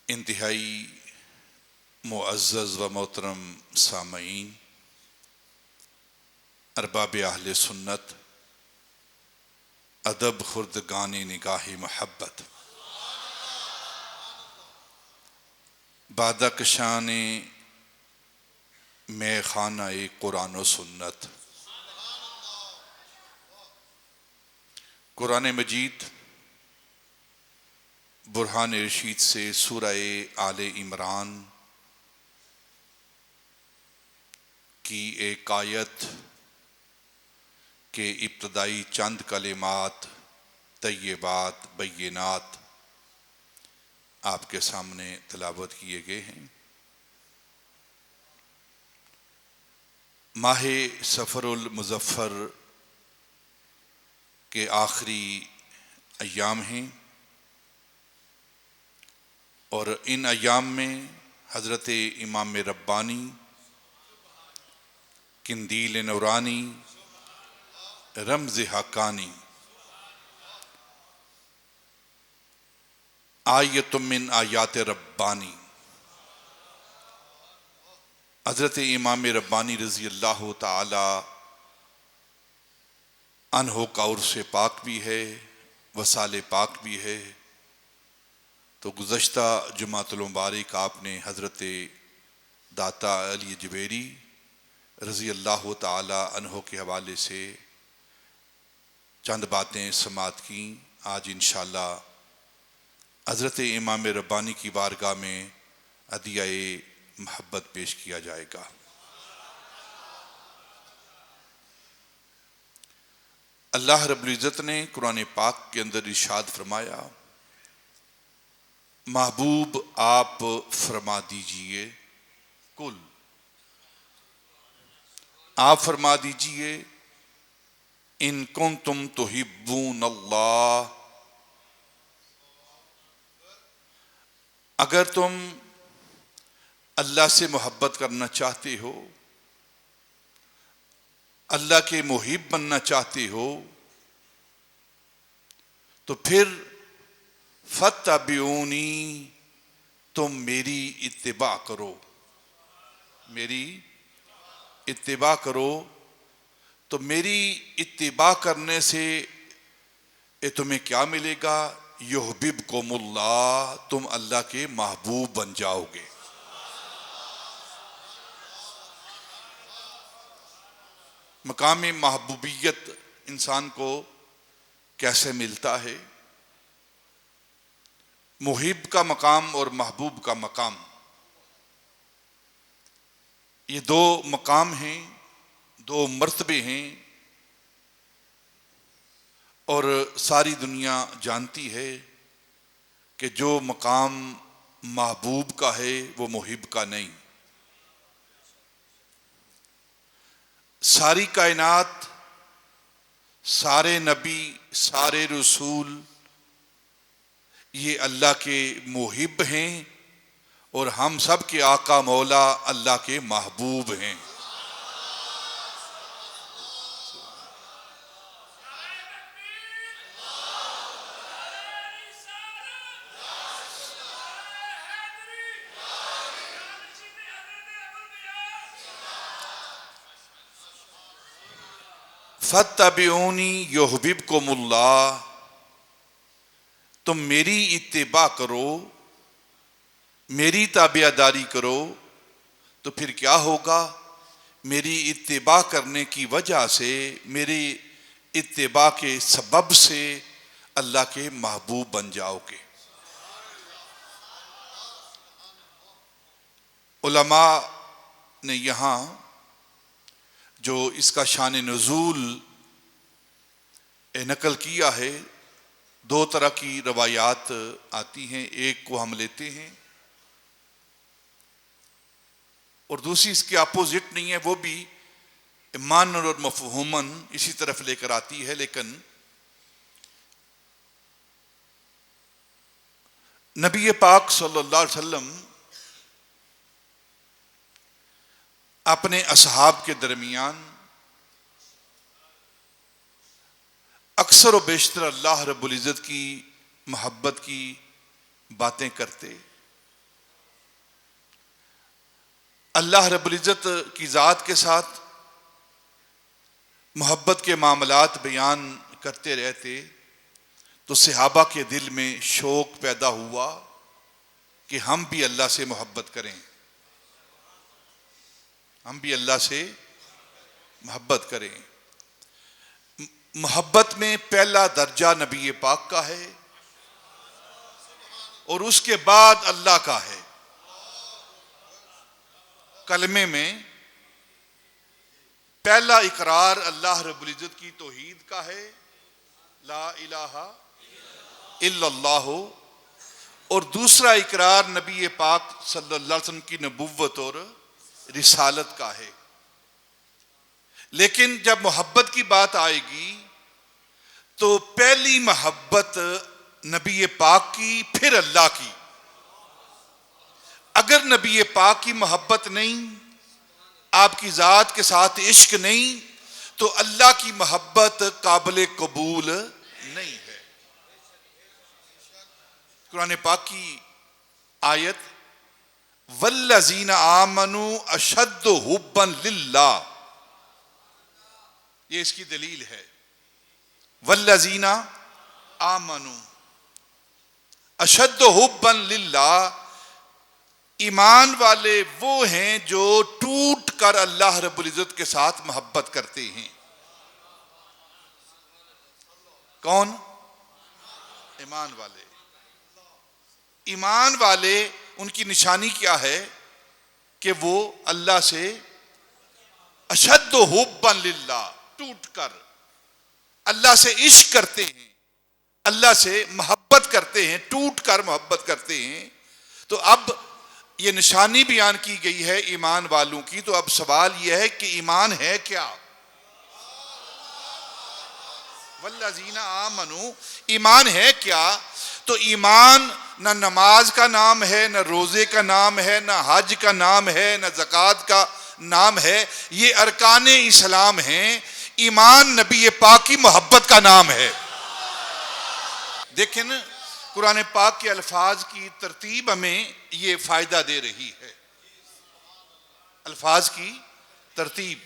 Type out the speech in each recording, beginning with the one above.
انتہائی معزز و محترم سامعین، ارباب اہل سنت، ادب خردگان نگاہ محبت، بادہ کشان میں خانہ قرآن و سنت۔ قرآن مجید برہان رشید سے سورہ آل عمران کی ایک آیت کے ابتدائی چند کلمات طیبات بینات آپ کے سامنے تلاوت کیے گئے ہیں۔ ماہ صفر المظفر کے آخری ایام ہیں، اور ان ایام میں حضرت امام ربانی قندیل نورانی رمز حقانی آیت من آیات ربانی، حضرت امام ربانی رضی اللہ تعالی عنہ کا عرص پاک بھی ہے، وصال پاک بھی ہے۔ تو گزشتہ جمعۃ المبارک آپ نے حضرت داتا علی جویری رضی اللہ تعالی عنہ کے حوالے سے چند باتیں سماعت کیں۔ آج انشاءاللہ حضرت امام ربانی کی بارگاہ میں عطیہ محبت پیش کیا جائے گا۔ اللہ رب العزت نے قرآن پاک کے اندر ارشاد فرمایا، محبوب آپ فرما دیجئے، کل آپ فرما دیجئے، ان کنتم تحبون اللہ، اگر تم اللہ سے محبت کرنا چاہتے ہو، اللہ کے محب بننا چاہتے ہو، تو پھر فاتبعونی، تم میری اتباع کرو، میری اتباع کرو۔ تو میری اتباع کرنے سے تمہیں کیا ملے گا؟ یحببکم اللہ، تم اللہ کے محبوب بن جاؤ گے۔ مقام محبوبیت انسان کو کیسے ملتا ہے؟ محب کا مقام اور محبوب کا مقام، یہ دو مقام ہیں، دو مرتبے ہیں، اور ساری دنیا جانتی ہے کہ جو مقام محبوب کا ہے وہ محب کا نہیں۔ ساری کائنات، سارے نبی، سارے رسول یہ اللہ کے محب ہیں، اور ہم سب کے آقا مولا اللہ کے محبوب ہیں۔ فاتبعونی یحببکم اللہ، تم میری اتباع کرو، میری تابعداری کرو، تو پھر کیا ہوگا؟ میری اتباع کرنے کی وجہ سے، میری اتباع کے سبب سے اللہ کے محبوب بن جاؤ گے۔ علماء نے یہاں جو اس کا شان نزول نقل کیا ہے، دو طرح کی روایات آتی ہیں، ایک کو ہم لیتے ہیں اور دوسری اس کے اپوزٹ نہیں ہے، وہ بھی معنی اور مفہوماً اسی طرف لے کر آتی ہے، لیکن نبی پاک صلی اللہ علیہ وسلم اپنے اصحاب کے درمیان اکثر و بیشتر اللہ رب العزت کی محبت کی باتیں کرتے، اللہ رب العزت کی ذات کے ساتھ محبت کے معاملات بیان کرتے رہتے تو صحابہ کے دل میں شوق پیدا ہوا کہ ہم بھی اللہ سے محبت کریں، ہم بھی اللہ سے محبت کریں۔ محبت میں پہلا درجہ نبی پاک کا ہے اور اس کے بعد اللہ کا ہے۔ کلمے میں پہلا اقرار اللہ رب العزت کی توحید کا ہے، لا الہ الا اللہ، اور دوسرا اقرار نبی پاک صلی اللہ علیہ وسلم کی نبوت اور رسالت کا ہے۔ لیکن جب محبت کی بات آئے گی تو پہلی محبت نبی پاک کی، پھر اللہ کی۔ اگر نبی پاک کی محبت نہیں، آپ کی ذات کے ساتھ عشق نہیں، تو اللہ کی محبت قابل قبول نہیں ہے۔ قرآن پاک کی آیت والذین آمنوا اشد حبا للہ، یہ اس کی دلیل ہے۔ والذین آمنوا اشد حبا للہ، ایمان والے وہ ہیں جو ٹوٹ کر اللہ رب العزت کے ساتھ محبت کرتے ہیں۔ کون؟ ایمان والے۔ ایمان والے ان کی نشانی کیا ہے کہ وہ اللہ سے اشد حبا للہ، ٹوٹ کر اللہ سے عشق کرتے ہیں، اللہ سے محبت کرتے ہیں، ٹوٹ کر محبت کرتے ہیں۔ تو اب یہ نشانی بیان کی گئی ہے ایمان والوں کی، تو اب سوال یہ ہے کہ ایمان ہے کیا؟ والذین آمنوا، ایمان ہے کیا؟ تو ایمان نہ نماز کا نام ہے، نہ روزے کا نام ہے، نہ حج کا نام ہے، نہ زکوٰۃ کا نام ہے، یہ ارکان اسلام ہیں۔ ایمان نبی پاک کی محبت کا نام ہے۔ دیکھیں نا، قرآن پاک کے الفاظ کی ترتیب ہمیں یہ فائدہ دے رہی ہے۔ الفاظ کی ترتیب،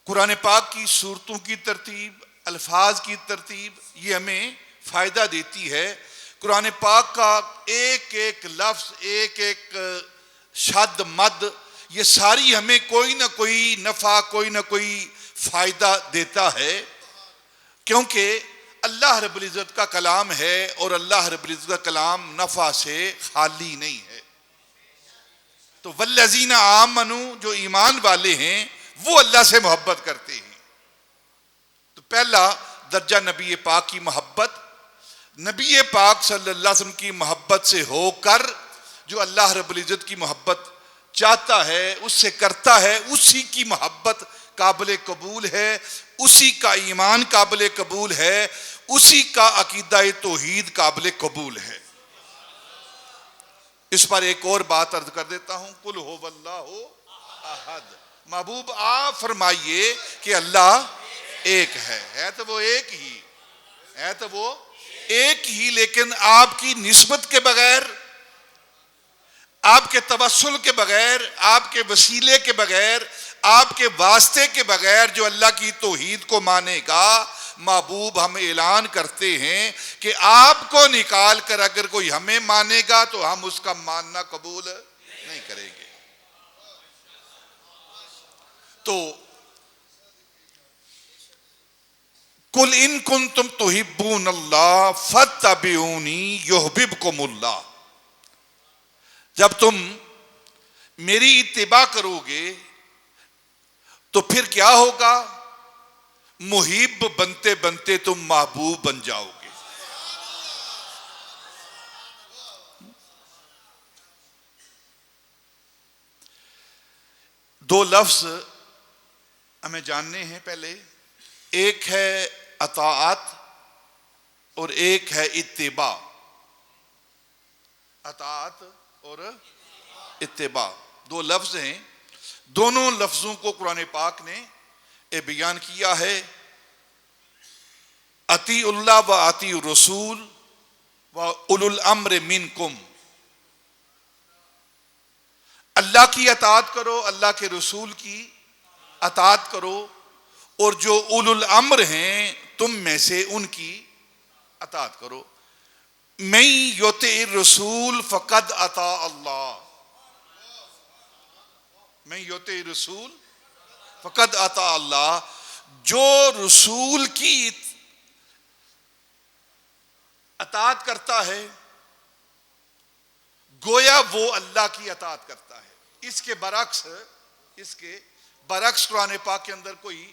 قرآن پاک کی صورتوں کی ترتیب، الفاظ کی ترتیب، یہ ہمیں فائدہ دیتی ہے۔ قرآن پاک کا ایک ایک لفظ، ایک ایک شد مد، یہ ساری ہمیں کوئی نہ کوئی نفع، کوئی نہ کوئی فائدہ دیتا ہے، کیونکہ اللہ رب العزت کا کلام ہے اور اللہ رب العزت کا کلام نفع سے خالی نہیں ہے۔ تو والذین آمنوا، جو ایمان والے ہیں وہ اللہ سے محبت کرتے ہیں۔ تو پہلا درجہ نبی پاک کی محبت، نبی پاک صلی اللہ علیہ وسلم کی محبت سے ہو کر جو اللہ رب العزت کی محبت چاہتا ہے، اس سے کرتا ہے، اسی کی محبت قابل قبول ہے، اسی کا ایمان قابل قبول ہے، اسی کا عقیدہ توحید قابل قبول ہے۔ اس پر ایک اور بات عرض کر دیتا ہوں، قل هو اللہ احد، محبوب آپ فرمائیے کہ اللہ ایک ہے تو وہ ایک ہی ہے، تو وہ ایک ہی، لیکن آپ کی نسبت کے بغیر، آپ کے توسل کے بغیر، آپ کے وسیلے کے بغیر، آپ کے واسطے کے بغیر جو اللہ کی توحید کو مانے گا، محبوب ہم اعلان کرتے ہیں کہ آپ کو نکال کر اگر کوئی ہمیں مانے گا تو ہم اس کا ماننا قبول نہیں کریں گے۔ تو قل ان کنتم تحبون اللہ فاتبعونی یحببکم اللہ، جب تم میری اتباع کرو گے تو پھر کیا ہوگا؟ محب بنتے بنتے تم محبوب بن جاؤ گے۔ دو لفظ ہمیں جاننے ہیں پہلے، ایک ہے اطاعت اور ایک ہے اتباع۔ اطاعت اور اتباع دو لفظ ہیں، دونوں لفظوں کو قرآن پاک نے بیان کیا ہے۔ اطیعوا اللہ و اطیعوا الرسول و اولو الامر منکم، اللہ کی اطاعت کرو، اللہ کے رسول کی اطاعت کرو، اور جو اولو الامر ہیں تم میں سے ان کی اطاعت کرو۔ من یطع الرسول فقد اطاع اللہ، من یطع الرسول فقد اطاع اللہ، جو رسول کی اطاعت کرتا ہے گویا وہ اللہ کی اطاعت کرتا ہے۔ اس کے برعکس قرآن پاک کے اندر کوئی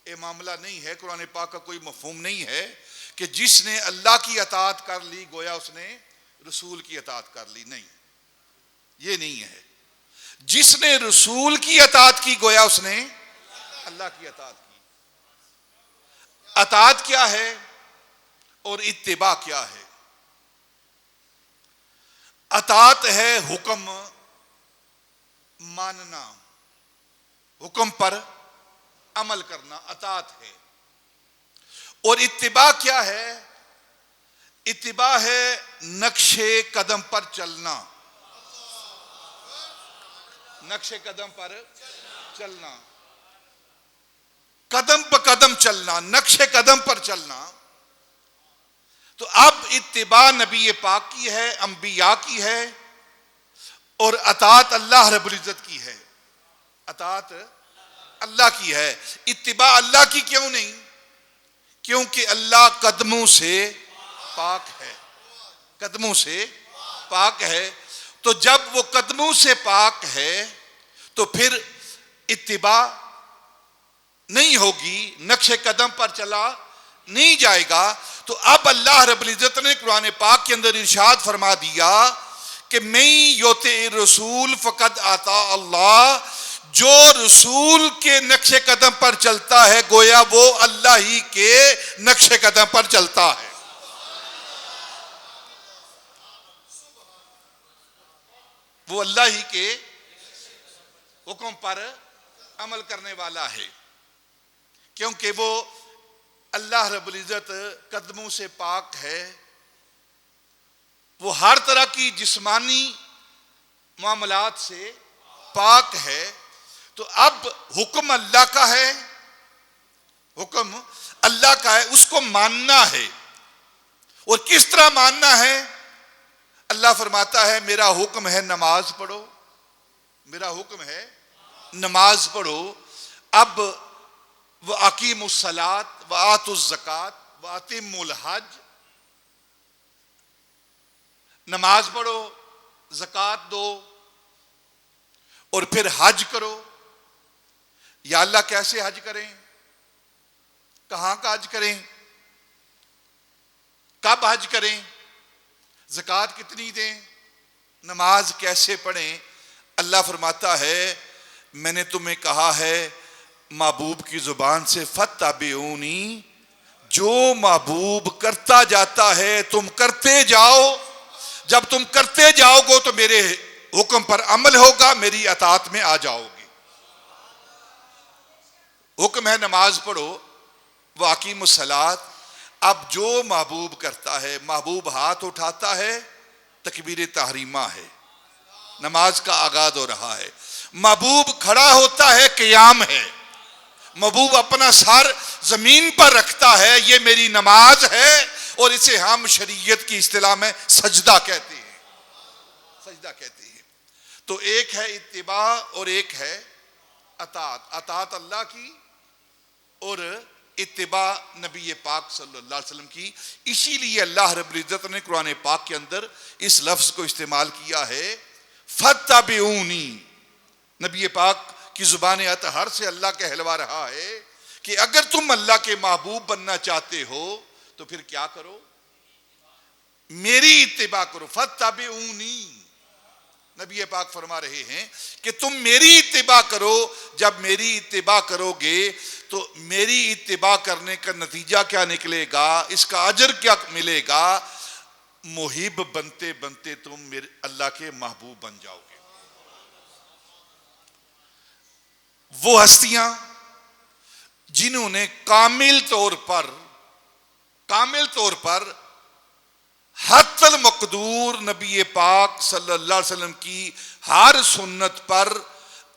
معاملہ نہیں ہے، قرآن پاک کا کوئی مفہوم نہیں ہے کہ جس نے اللہ کی اطاعت کر لی گویا اس نے رسول کی اطاعت کر لی، نہیں، یہ نہیں ہے۔ جس نے رسول کی اطاعت کی گویا اس نے اللہ کی اطاعت کی۔ اطاعت کیا ہے اور اتباع کیا ہے؟ اطاعت ہے حکم ماننا، حکم پر عمل کرنا اطاعت ہے، اور اتباع کیا ہے؟ اتباع ہے نقش قدم پر چلنا، نقش قدم پر چلنا، قدم پہ قدم چلنا، نقش قدم پر چلنا۔ تو اب اتباع نبی پاک کی ہے، انبیاء کی ہے، اور اطاعت اللہ رب العزت کی ہے، اطاعت اللہ کی ہے۔ اتباع اللہ کی کیوں نہیں؟ کیونکہ اللہ قدموں سے پاک ہے، قدموں سے پاک ہے۔ تو جب وہ قدموں سے پاک ہے تو پھر اتباع نہیں ہوگی، نقش قدم پر چلا نہیں جائے گا۔ تو اب اللہ رب العزت نے قرآن پاک کے اندر ارشاد فرما دیا کہ من یطع الرسول فقد اطاع اللہ، جو رسول کے نقش قدم پر چلتا ہے گویا وہ اللہ ہی کے نقش قدم پر چلتا ہے۔ وہ اللہ ہی کے حکم پر عمل کرنے والا ہے، کیونکہ وہ اللہ رب العزت قدموں سے پاک ہے، وہ ہر طرح کی جسمانی معاملات سے پاک ہے۔ تو اب حکم اللہ کا ہے، حکم اللہ کا ہے، اس کو ماننا ہے۔ اور کس طرح ماننا ہے؟ اللہ فرماتا ہے میرا حکم ہے نماز پڑھو، میرا حکم ہے نماز پڑھو۔ اب وَأَقِیمُوا الصَّلَاةَ وَآتُوا الزَّکَاةَ وَأَتِمُّوا الْحَجَّ، نماز پڑھو، زکوٰۃ دو، اور پھر حج کرو۔ یا اللہ کیسے حج کریں؟ کہاں کا حج کریں؟ کب حج کریں؟ زکوٰۃ کتنی دیں؟ نماز کیسے پڑھیں؟ اللہ فرماتا ہے میں نے تمہیں کہا ہے محبوب کی زبان سے فَاتَّبِعُونِی، جو محبوب کرتا جاتا ہے تم کرتے جاؤ۔ جب تم کرتے جاؤ گے تو میرے حکم پر عمل ہوگا، میری اطاعت میں آ جاؤ گے۔ حکم ہے نماز پڑھو، وَأَقِیمُوا الصَّلَاةَ۔ اب جو محبوب کرتا ہے، محبوب ہاتھ اٹھاتا ہے تکبیر تحریمہ ہے، نماز کا آغاز ہو رہا ہے۔ محبوب کھڑا ہوتا ہے قیام ہے، محبوب اپنا سر زمین پر رکھتا ہے، یہ میری نماز ہے، اور اسے ہم شریعت کی اصطلاح میں سجدہ کہتے ہیں، سجدہ کہتے ہیں۔ تو ایک ہے اتباع اور ایک ہے اطاعت، اطاعت اللہ کی اور اتباع نبی پاک صلی اللہ علیہ وسلم کی۔ اسی لیے اللہ رب العزت نے قرآن پاک کے اندر اس لفظ کو استعمال کیا ہے فَاتَّبِعُونِی۔ نبی پاک کی زبان اطہر سے اللہ کہلوا رہا ہے کہ اگر تم اللہ کے محبوب بننا چاہتے ہو تو پھر کیا کرو؟ میری اتباع کرو۔ فَاتَّبِعُونِی، نبی پاک فرما رہے ہیں کہ تم میری اتباع کرو۔ جب میری اتباع کرو گے تو میری اتباع کرنے کا نتیجہ کیا نکلے گا، اس کا اجر کیا ملے گا؟ محب بنتے بنتے تم میرے اللہ کے محبوب بن جاؤ گے۔ وہ ہستیاں جنہوں نے کامل طور پر حتی المقدور نبی پاک صلی اللہ علیہ وسلم کی ہر سنت پر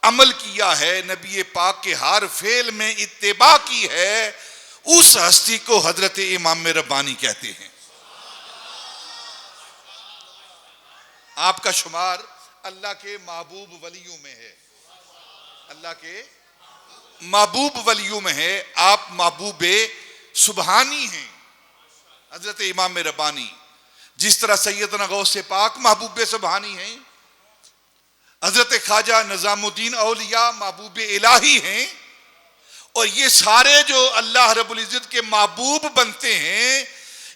عمل کیا ہے، نبی پاک کے ہر فعل میں اتباع کی ہے، اس ہستی کو حضرت امام ربانی کہتے ہیں۔ آپ کا شمار اللہ کے محبوب ولیوں میں ہے، اللہ کے محبوب ولیوں میں ہے، آپ محبوب سبحانی ہیں حضرت امام ربانی، جس طرح سیدنا غوث پاک محبوب سبحانی ہیں، حضرت خواجہ نظام الدین اولیاء محبوب الہی ہیں، اور یہ سارے جو اللہ رب العزت کے محبوب بنتے ہیں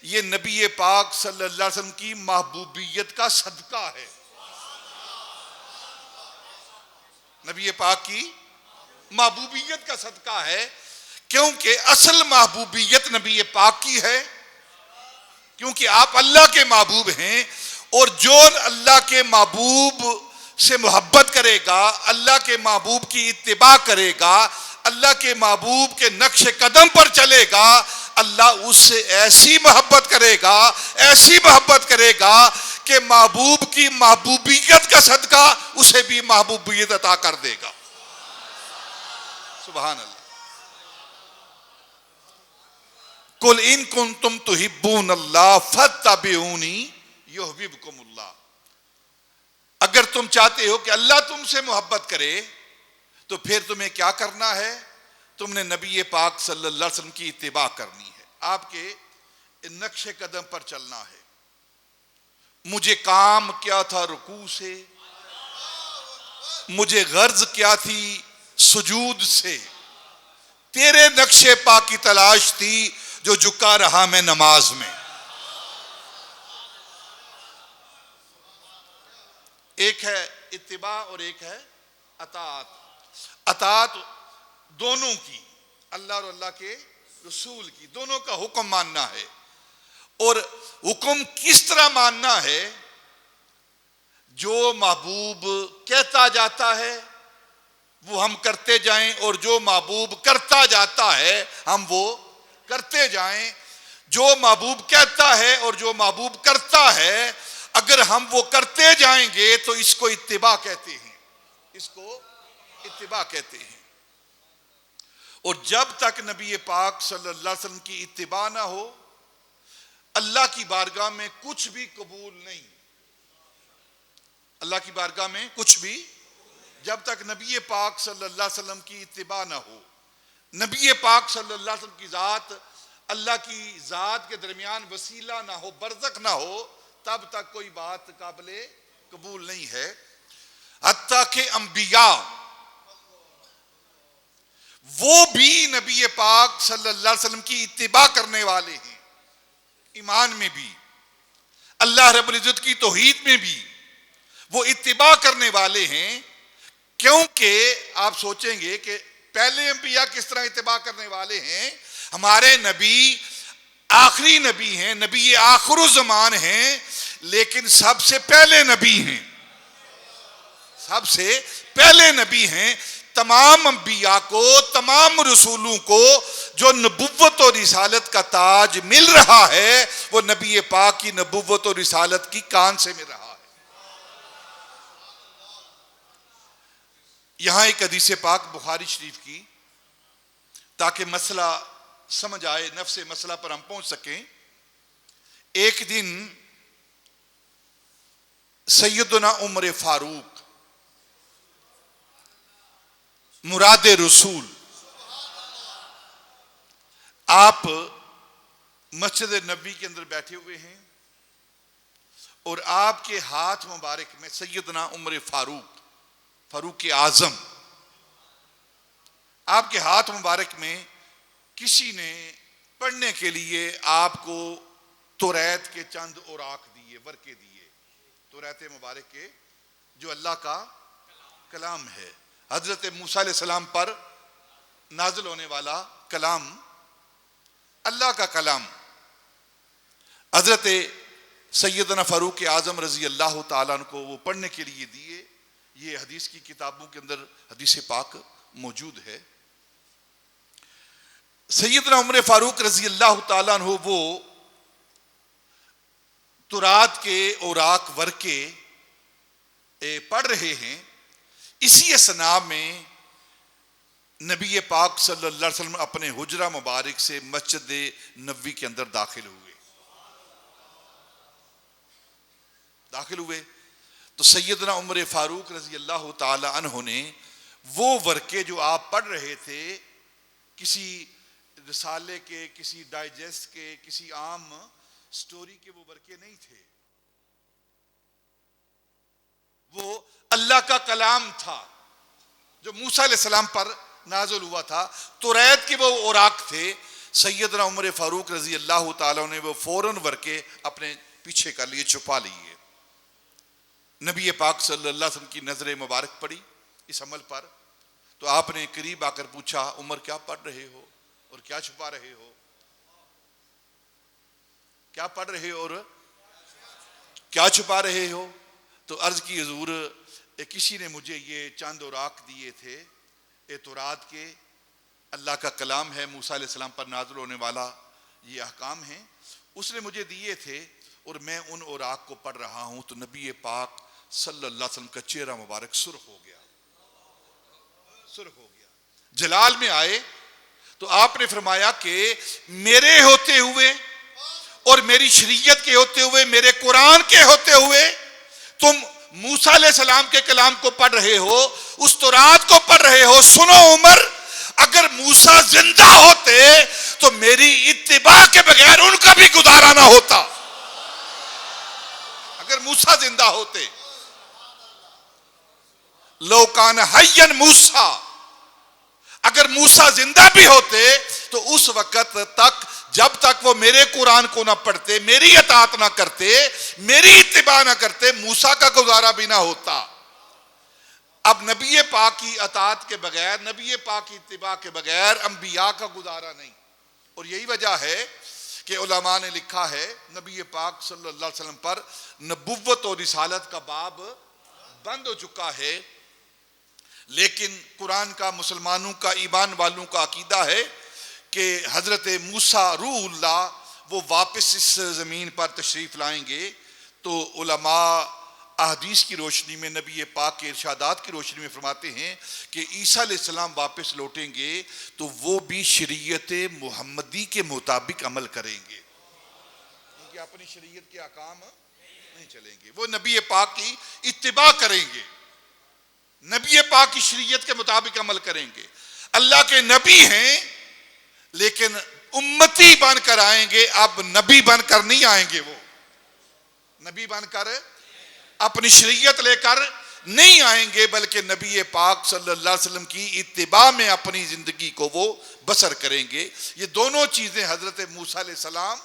یہ نبی پاک صلی اللہ علیہ وسلم کی محبوبیت کا صدقہ ہے، نبی پاک کی محبوبیت کا صدقہ ہے، کیونکہ اصل محبوبیت نبی پاک کی ہے، کیونکہ آپ اللہ کے محبوب ہیں، اور جو اللہ کے محبوب سے محبت کرے گا، اللہ کے محبوب کی اتباع کرے گا، اللہ کے محبوب کے نقش قدم پر چلے گا، اللہ اس سے ایسی محبت کرے گا، ایسی محبت کرے گا کہ محبوب کی محبوبیت کا صدقہ اسے بھی محبوبیت عطا کر دے گا۔ سبحان اللہ۔ قُلْ إِن كُنتُمْ تُحِبُّونَ اللَّهَ فَاتَّبِعُونِي يُحْبِبْكُمُ اللَّهُ، اگر تم چاہتے ہو کہ اللہ تم سے محبت کرے تو پھر تمہیں کیا کرنا ہے؟ تم نے نبی پاک صلی اللہ علیہ وسلم کی اتباع کرنی ہے، آپ کے نقش قدم پر چلنا ہے۔ مجھے کام کیا تھا رکوع سے، مجھے غرض کیا تھی سجود سے، تیرے نقش پا کی تلاش تھی جو جھکا رہا میں نماز میں۔ ایک ہے اتباع اور ایک ہے اطاعت۔ اطاعت دونوں کی، اللہ اور اللہ کے رسول کی، دونوں کا حکم ماننا ہے، اور حکم کس طرح ماننا ہے؟ جو محبوب کہتا جاتا ہے وہ ہم کرتے جائیں، اور جو محبوب کرتا جاتا ہے ہم وہ کرتے جائیں۔ جو محبوب کہتا ہے اور جو محبوب کرتا ہے اگر ہم وہ کرتے جائیں گے تو اس کو اتباع کہتے ہیں، اس کو اتباع کہتے ہیں۔ اور جب تک نبی پاک صلی اللہ علیہ وسلم کی اتباع نہ ہو اللہ کی بارگاہ میں کچھ بھی قبول نہیں، اللہ کی بارگاہ میں کچھ بھی، جب تک نبی پاک صلی اللہ علیہ وسلم کی اتباع نہ ہو، نبی پاک صلی اللہ علیہ وسلم کی ذات اللہ کی ذات کے درمیان وسیلہ نہ ہو، برزخ نہ ہو، تب تک کوئی بات قابل قبول نہیں ہے۔ حتیٰ کہ انبیاء وہ بھی نبی پاک صلی اللہ علیہ وسلم کی اتباع کرنے والے ہیں، ایمان میں بھی، اللہ رب العزت کی توحید میں بھی وہ اتباع کرنے والے ہیں۔ کیونکہ آپ سوچیں گے کہ پہلے انبیاء کس طرح اتباع کرنے والے ہیں؟ ہمارے نبی آخری نبی ہیں، نبی آخر الزمان ہیں، لیکن سب سے پہلے نبی ہیں، سب سے پہلے نبی ہیں۔ تمام انبیاء کو، تمام رسولوں کو جو نبوت اور رسالت کا تاج مل رہا ہے وہ نبی پاک کی نبوت اور رسالت کی کان سے مل رہا ہے۔ یہاں ایک حدیث پاک بخاری شریف کی، تاکہ مسئلہ سمجھ آئے، نفس مسئلہ پر ہم پہنچ سکیں۔ ایک دن سیدنا عمر فاروق مراد رسول آپ مسجد نبوی کے اندر بیٹھے ہوئے ہیں، اور آپ کے ہاتھ مبارک میں سیدنا عمر فاروق اعظم، آپ کے ہاتھ مبارک میں کسی نے پڑھنے کے لیے آپ کو توریت کے چند اوراق دیے، ورقے دیے، توریت مبارک کے جو اللہ کا کلام ہے، حضرت موسیٰ علیہ السلام پر نازل ہونے والا کلام، اللہ کا کلام۔ حضرت سیدنا فاروق اعظم رضی اللہ تعالیٰ عنہ کو وہ پڑھنے کے لیے دیے۔ یہ حدیث کی کتابوں کے اندر حدیث پاک موجود ہے۔ سیدنا عمر فاروق رضی اللہ تعالیٰ عنہ وہ تورات کے اوراق ورقے پڑھ رہے ہیں، اسی اثناء میں نبی پاک صلی اللہ علیہ وسلم اپنے حجرہ مبارک سے مسجد نبوی کے اندر داخل ہوئے تو سیدنا عمر فاروق رضی اللہ تعالی عنہ نے وہ ورقے جو آپ پڑھ رہے تھے، کسی رسالے کے، کسی ڈائجسٹ کے، کسی عام سٹوری کے وہ ورقے نہیں تھے، وہ اللہ کا کلام تھا جو موسیٰ علیہ السلام پر نازل ہوا تھا۔ توریت کے وہ اوراق تھے۔ سیدنا عمر فاروق رضی اللہ تعالیٰ نے وہ فوراً ورقے اپنے پیچھے کر لیے، چھپا لیے۔ نبی پاک صلی اللہ علیہ وسلم کی نظر مبارک پڑی اس عمل پر، تو آپ نے قریب آ کر پوچھا، عمر کیا پڑھ رہے ہو اور کیا چھپا رہے ہو؟ کیا پڑھ رہے ہو اور کیا چھپا رہے ہو؟ تو عرض کی، حضور کسی نے مجھے یہ چند اوراق دیے تھے، تورات کے، اللہ کا کلام ہے، موسیٰ علیہ السلام پر نازل ہونے والا یہ احکام ہیں، اس نے مجھے دیے تھے اور میں ان اوراق کو پڑھ رہا ہوں۔ تو نبی پاک صلی اللہ علیہ وسلم کا چہرہ مبارک سرخ ہو گیا۔ جلال میں آئے تو آپ نے فرمایا کہ میرے ہوتے ہوئے اور میری شریعت کے ہوتے ہوئے، میرے قرآن کے ہوتے ہوئے تم موسیٰ علیہ السلام کے کلام کو پڑھ رہے ہو، اس تورات کو پڑھ رہے ہو۔ سنو عمر، اگر موسیٰ زندہ ہوتے تو میری اتباع کے بغیر ان کا بھی گزارا نہ ہوتا۔ اگر موسیٰ زندہ ہوتے، لو کان حیا موسیٰ، اگر موسیٰ زندہ بھی ہوتے تو اس وقت تک، جب تک وہ میرے قرآن کو نہ پڑھتے، میری اطاعت نہ کرتے، میری اتباع نہ کرتے، موسیٰ کا گزارا بھی نہ ہوتا۔ اب نبی پاک کی اطاعت کے بغیر، نبی پاک کی اتباع کے بغیر انبیاء کا گزارا نہیں۔ اور یہی وجہ ہے کہ علماء نے لکھا ہے، نبی پاک صلی اللہ علیہ وسلم پر نبوت اور رسالت کا باب بند ہو چکا ہے، لیکن قرآن کا، مسلمانوں کا، ایمان والوں کا عقیدہ ہے کہ حضرت موسیٰ روح اللہ وہ واپس اس زمین پر تشریف لائیں گے۔ تو علماء احادیث کی روشنی میں، نبی پاک کے ارشادات کی روشنی میں فرماتے ہیں کہ عیسیٰ علیہ السلام واپس لوٹیں گے تو وہ بھی شریعت محمدی کے مطابق عمل کریں گے، کیونکہ اپنی شریعت کے احکام نہیں چلیں گے، وہ نبی پاک کی اتباع کریں گے، نبی پاک کی شریعت کے مطابق عمل کریں گے۔ اللہ کے نبی ہیں لیکن امتی بن کر آئیں گے، اب نبی بن کر نہیں آئیں گے، وہ نبی بن کر اپنی شریعت لے کر نہیں آئیں گے، بلکہ نبی پاک صلی اللہ علیہ وسلم کی اتباع میں اپنی زندگی کو وہ بسر کریں گے۔ یہ دونوں چیزیں حضرت موسیٰ علیہ السلام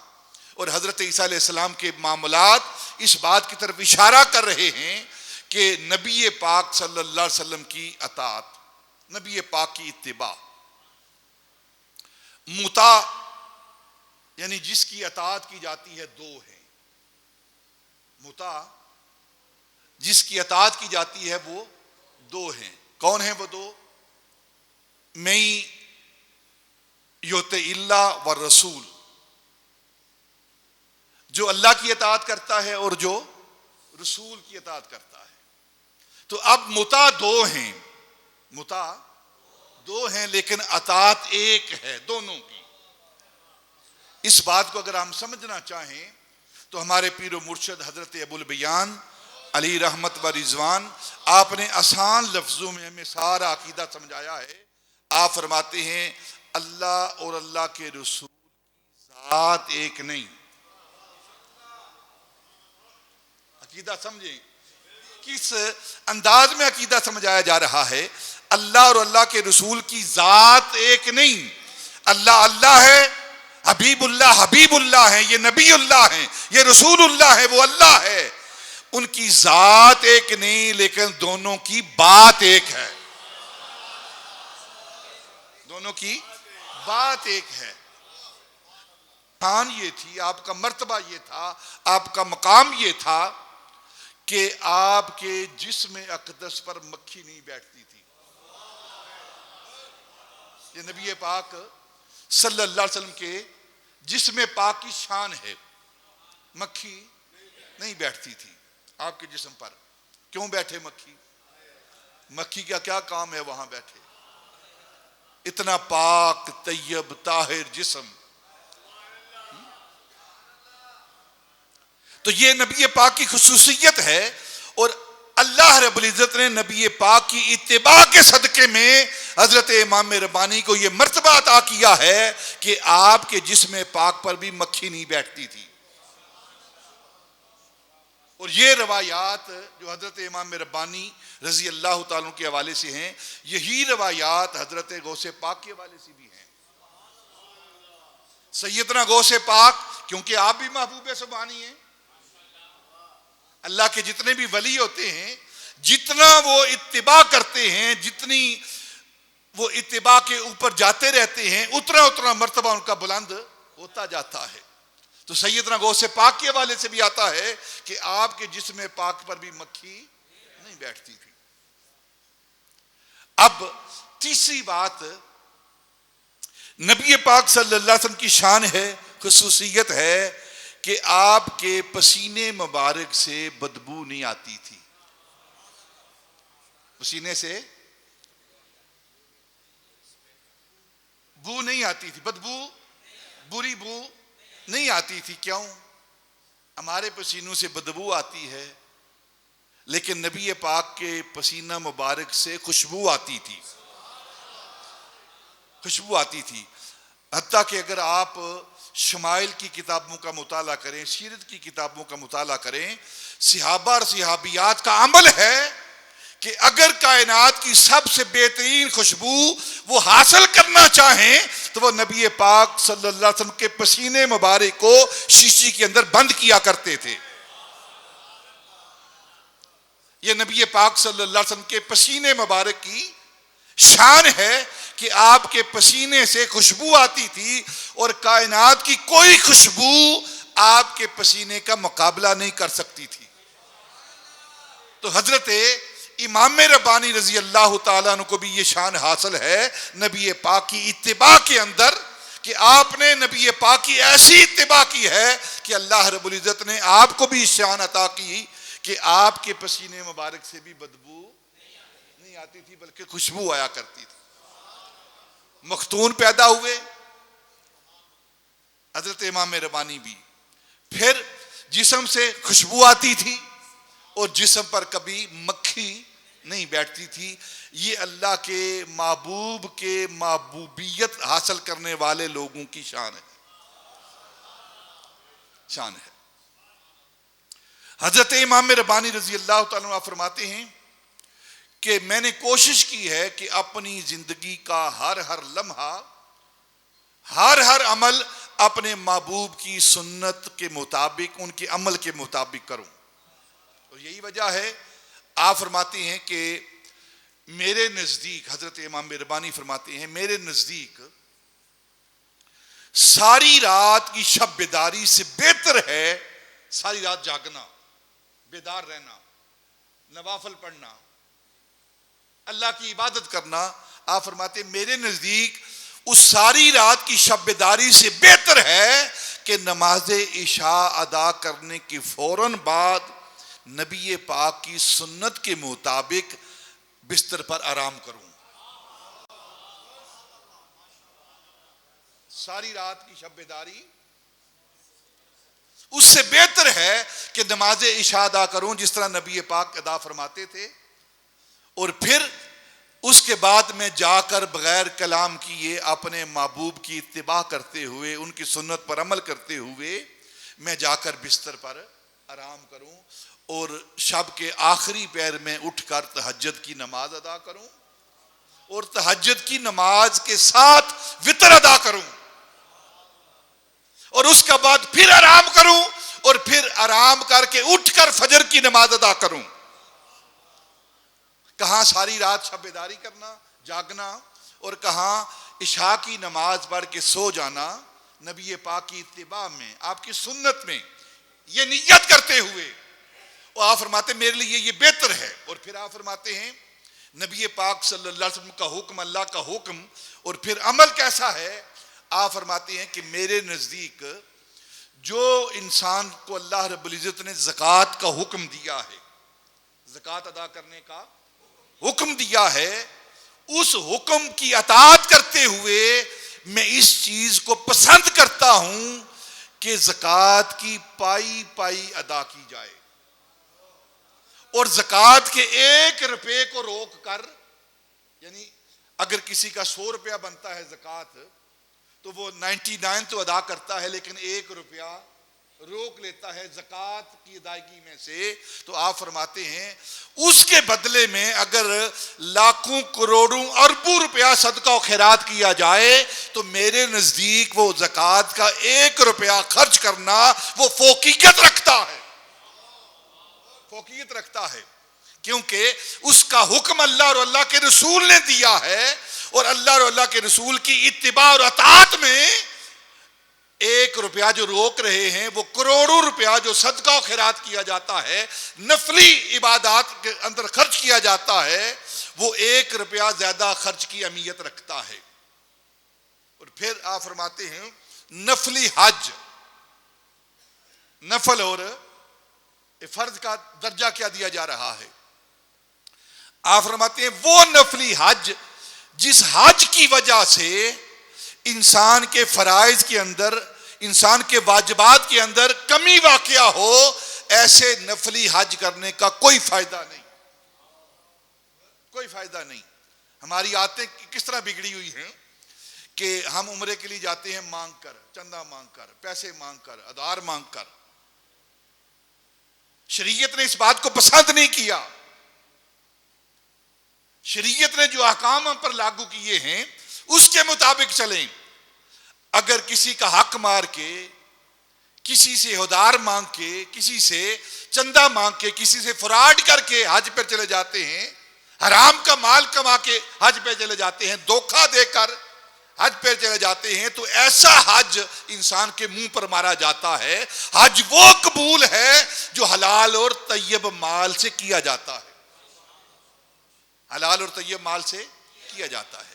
اور حضرت عیسیٰ علیہ السلام کے معاملات اس بات کی طرف اشارہ کر رہے ہیں کہ نبی پاک صلی اللہ علیہ وسلم کی اطاعت، نبی پاک کی اتباع، مطاع یعنی جس کی اطاعت کی جاتی ہے، دو ہیں۔ مطاع جس کی اطاعت کی جاتی ہے وہ دو ہیں۔ کون ہیں وہ دو؟ میں یوت اللہ و رسول، جو اللہ کی اطاعت کرتا ہے اور جو رسول کی اطاعت کرتا ہے۔ تو اب مطاع دو ہیں، مطاع دو ہیں لیکن اطاعت ایک ہے دونوں کی۔ اس بات کو اگر ہم سمجھنا چاہیں تو ہمارے پیر و مرشد حضرت ابو البیان علی رحمت و رضوان، آپ نے آسان لفظوں میں ہمیں سارا عقیدہ سمجھایا ہے۔ آپ فرماتے ہیں اللہ اور اللہ کے رسول کی ذات ایک نہیں۔ عقیدہ سمجھیں کس انداز میں عقیدہ سمجھایا جا رہا ہے۔ اللہ اور اللہ کے رسول کی ذات ایک نہیں، اللہ اللہ ہے، حبیب اللہ ہے، یہ نبی اللہ ہیں، یہ رسول اللہ ہے، وہ اللہ ہے۔ ان کی ذات ایک نہیں لیکن دونوں کی بات ایک ہے، دونوں کی بات ایک ہے۔ شان یہ تھی، آپ کا مرتبہ یہ تھا، آپ کا مقام یہ تھا کہ آپ کے جسم اقدس پر مکھی نہیں بیٹھتی تھی۔ یہ نبی پاک صلی اللہ علیہ وسلم کے جسم پاک کی شان ہے، مکھی نہیں بیٹھتی تھی آپ کے جسم پر. کیوں بیٹھے مکھی؟ مکھی کا کیا کام ہے وہاں بیٹھے؟ اتنا پاک طیب طاہر جسم. تو یہ نبی پاک کی خصوصیت ہے. اور اللہ رب العزت نے نبی پاک کی اتباع کے صدقے میں حضرت امام ربانی کو یہ مرتبہ عطا کیا ہے کہ آپ کے جسم پاک پر بھی مکھی نہیں بیٹھتی تھی. اور یہ روایات جو حضرت امام ربانی رضی اللہ تعالیٰ کے حوالے سے ہیں، یہی روایات حضرت غوث پاک کے حوالے سے بھی ہیں. سیدنا غوث پاک، کیونکہ آپ بھی محبوب سبحانی ہیں، اللہ کے جتنے بھی ولی ہوتے ہیں جتنا وہ اتباع کرتے ہیں، جتنی وہ اتباع کے اوپر جاتے رہتے ہیں، اتنا اتنا مرتبہ ان کا بلند ہوتا جاتا ہے. تو سیدنا غوث پاک کے حوالے سے بھی آتا ہے کہ آپ کے جسم پاک پر بھی مکھی نہیں بیٹھتی تھی. اب تیسری بات نبی پاک صلی اللہ علیہ وسلم کی شان ہے، خصوصیت ہے کہ آپ کے پسینے مبارک سے بدبو نہیں آتی تھی. پسینے سے بو نہیں آتی تھی، بدبو، بری بو نہیں آتی تھی. کیوں؟ ہمارے پسینوں سے بدبو آتی ہے، لیکن نبی پاک کے پسینہ مبارک سے خوشبو آتی تھی. خوشبو آتی تھی. حتیٰ کہ اگر آپ شمائل کی کتابوں کا مطالعہ کریں، سیرت کی کتابوں کا مطالعہ کریں، صحابہ اور صحابیات کا عمل ہے کہ اگر کائنات کی سب سے بہترین خوشبو وہ حاصل کرنا چاہیں تو وہ نبی پاک صلی اللہ علیہ وسلم کے پسینے مبارک کو شیشی کے اندر بند کیا کرتے تھے. یہ نبی پاک صلی اللہ علیہ وسلم کے پسینے مبارک کی شان ہے کہ آپ کے پسینے سے خوشبو آتی تھی، اور کائنات کی کوئی خوشبو آپ کے پسینے کا مقابلہ نہیں کر سکتی تھی. تو حضرت امام ربانی رضی اللہ تعالیٰ عنہ کو بھی یہ شان حاصل ہے نبی پاک کی اتباع کے اندر کہ آپ نے نبی پاک کی ایسی اتباع کی ہے کہ اللہ رب العزت نے آپ کو بھی شان عطا کی کہ آپ کے پسینے مبارک سے بھی بدبو نہیں آتی تھی بلکہ خوشبو آیا کرتی تھی. مختون پیدا ہوئے حضرت امام ربانی بھی، پھر جسم سے خوشبو آتی تھی اور جسم پر کبھی مکھی نہیں بیٹھتی تھی. یہ اللہ کے محبوب کے محبوبیت حاصل کرنے والے لوگوں کی شان ہے. شان ہے. حضرت امام ربانی رضی اللہ تعالیٰ عنہ فرماتے ہیں کہ میں نے کوشش کی ہے کہ اپنی زندگی کا ہر لمحہ، ہر عمل اپنے محبوب کی سنت کے مطابق، ان کے عمل کے مطابق کروں. اور یہی وجہ ہے آپ فرماتے ہیں کہ میرے نزدیک، حضرت امام ربانی فرماتے ہیں میرے نزدیک ساری رات کی شب بیداری سے بہتر ہے ساری رات جاگنا، بیدار رہنا، نوافل پڑھنا، اللہ کی عبادت کرنا. آپ فرماتے ہیں میرے نزدیک اس ساری رات کی شب بیداری سے بہتر ہے کہ نماز عشاء ادا کرنے کے فوراً بعد نبی پاک کی سنت کے مطابق بستر پر آرام کروں. ساری رات کی شب بیداری اس سے بہتر ہے کہ نماز عشاء ادا کروں جس طرح نبی پاک ادا فرماتے تھے، اور پھر اس کے بعد میں جا کر بغیر کلام کیے اپنے محبوب کی اتباع کرتے ہوئے، ان کی سنت پر عمل کرتے ہوئے میں جا کر بستر پر آرام کروں، اور شب کے آخری پہر میں اٹھ کر تہجد کی نماز ادا کروں، اور تہجد کی نماز کے ساتھ وتر ادا کروں، اور اس کے بعد پھر آرام کروں، اور پھر آرام کر کے اٹھ کر فجر کی نماز ادا کروں. کہاں ساری رات شب بیداری کرنا، جاگنا، اور کہاں عشاء کی نماز پڑھ کے سو جانا نبی پاک کی اتباع میں، آپ کی سنت میں یہ نیت کرتے ہوئے. اور آپ فرماتے ہیں میرے لیے یہ بہتر ہے. اور پھر آپ فرماتے ہیں نبی پاک صلی اللہ علیہ وسلم کا حکم، اللہ کا حکم، اور پھر عمل کیسا ہے. آپ فرماتے ہیں کہ میرے نزدیک جو انسان کو اللہ رب العزت نے زکوٰۃ کا حکم دیا ہے، زکوٰۃ ادا کرنے کا حکم دیا ہے، اس حکم کی اطاعت کرتے ہوئے میں اس چیز کو پسند کرتا ہوں کہ زکوٰۃ کی پائی پائی ادا کی جائے، اور زکوٰۃ کے 1 روپے کو روک کر، یعنی اگر کسی کا 100 روپیہ بنتا ہے زکوٰۃ تو وہ 99 تو ادا کرتا ہے، لیکن 1 روپیہ روک لیتا ہے زکوٰۃ کی ادائیگی میں سے، تو آپ فرماتے ہیں اس کے بدلے میں اگر لاکھوں کروڑوں اربوں روپیہ صدقہ و خیرات کیا جائے تو میرے نزدیک وہ زکوٰۃ کا 1 روپیہ خرچ کرنا وہ فوقیت رکھتا ہے، فوقیت رکھتا ہے، کیونکہ اس کا حکم اللہ اور اللہ کے رسول نے دیا ہے، اور اللہ اور اللہ کے رسول کی اتباع اور اطاعت میں 1 روپیہ جو روک رہے ہیں وہ کروڑوں روپیہ جو صدقہ و خیرات کیا جاتا ہے، نفلی عبادات کے اندر خرچ کیا جاتا ہے، وہ 1 روپیہ زیادہ خرچ کی اہمیت رکھتا ہے۔ اور پھر آپ فرماتے ہیں نفلی حج، نفل اور فرض کا درجہ کیا دیا جا رہا ہے؟ آپ فرماتے ہیں وہ نفلی حج جس حج کی وجہ سے انسان کے فرائض کے اندر، انسان کے واجبات کے اندر کمی واقع ہو، ایسے نفلی حج کرنے کا کوئی فائدہ نہیں، کوئی فائدہ نہیں۔ ہماری عادتیں کس طرح بگڑی ہوئی ہیں کہ ہم عمرے کے لیے جاتے ہیں مانگ کر، چندہ مانگ کر، پیسے مانگ کر، ادار مانگ کر۔ شریعت نے اس بات کو پسند نہیں کیا۔ شریعت نے جو احکام ہم پر لاگو کیے ہیں اس کے مطابق چلیں۔ اگر کسی کا حق مار کے، کسی سے ادار مانگ کے، کسی سے چندہ مانگ کے، کسی سے فراڈ کر کے حج پر چلے جاتے ہیں، حرام کا مال کما کے حج پہ چلے جاتے ہیں، دھوکہ دے کر حج پہ چلے جاتے ہیں، تو ایسا حج انسان کے منہ پر مارا جاتا ہے۔ حج وہ قبول ہے جو حلال اور طیب مال سے کیا جاتا ہے، حلال اور طیب مال سے کیا جاتا ہے۔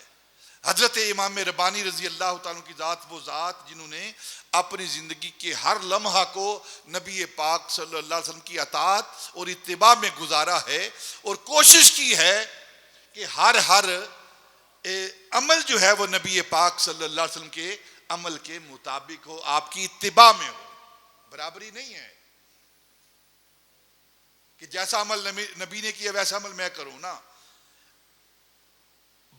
حضرت امام ربانی رضی اللہ تعالیٰ کی ذات، وہ ذات جنہوں نے اپنی زندگی کے ہر لمحہ کو نبی پاک صلی اللہ علیہ وسلم کی اطاعت اور اتباع میں گزارا ہے، اور کوشش کی ہے کہ ہر عمل جو ہے وہ نبی پاک صلی اللہ علیہ وسلم کے عمل کے مطابق ہو، آپ کی اتباع میں ہو۔ برابری نہیں ہے کہ جیسا عمل نبی نے کیا ویسا عمل میں کروں نا،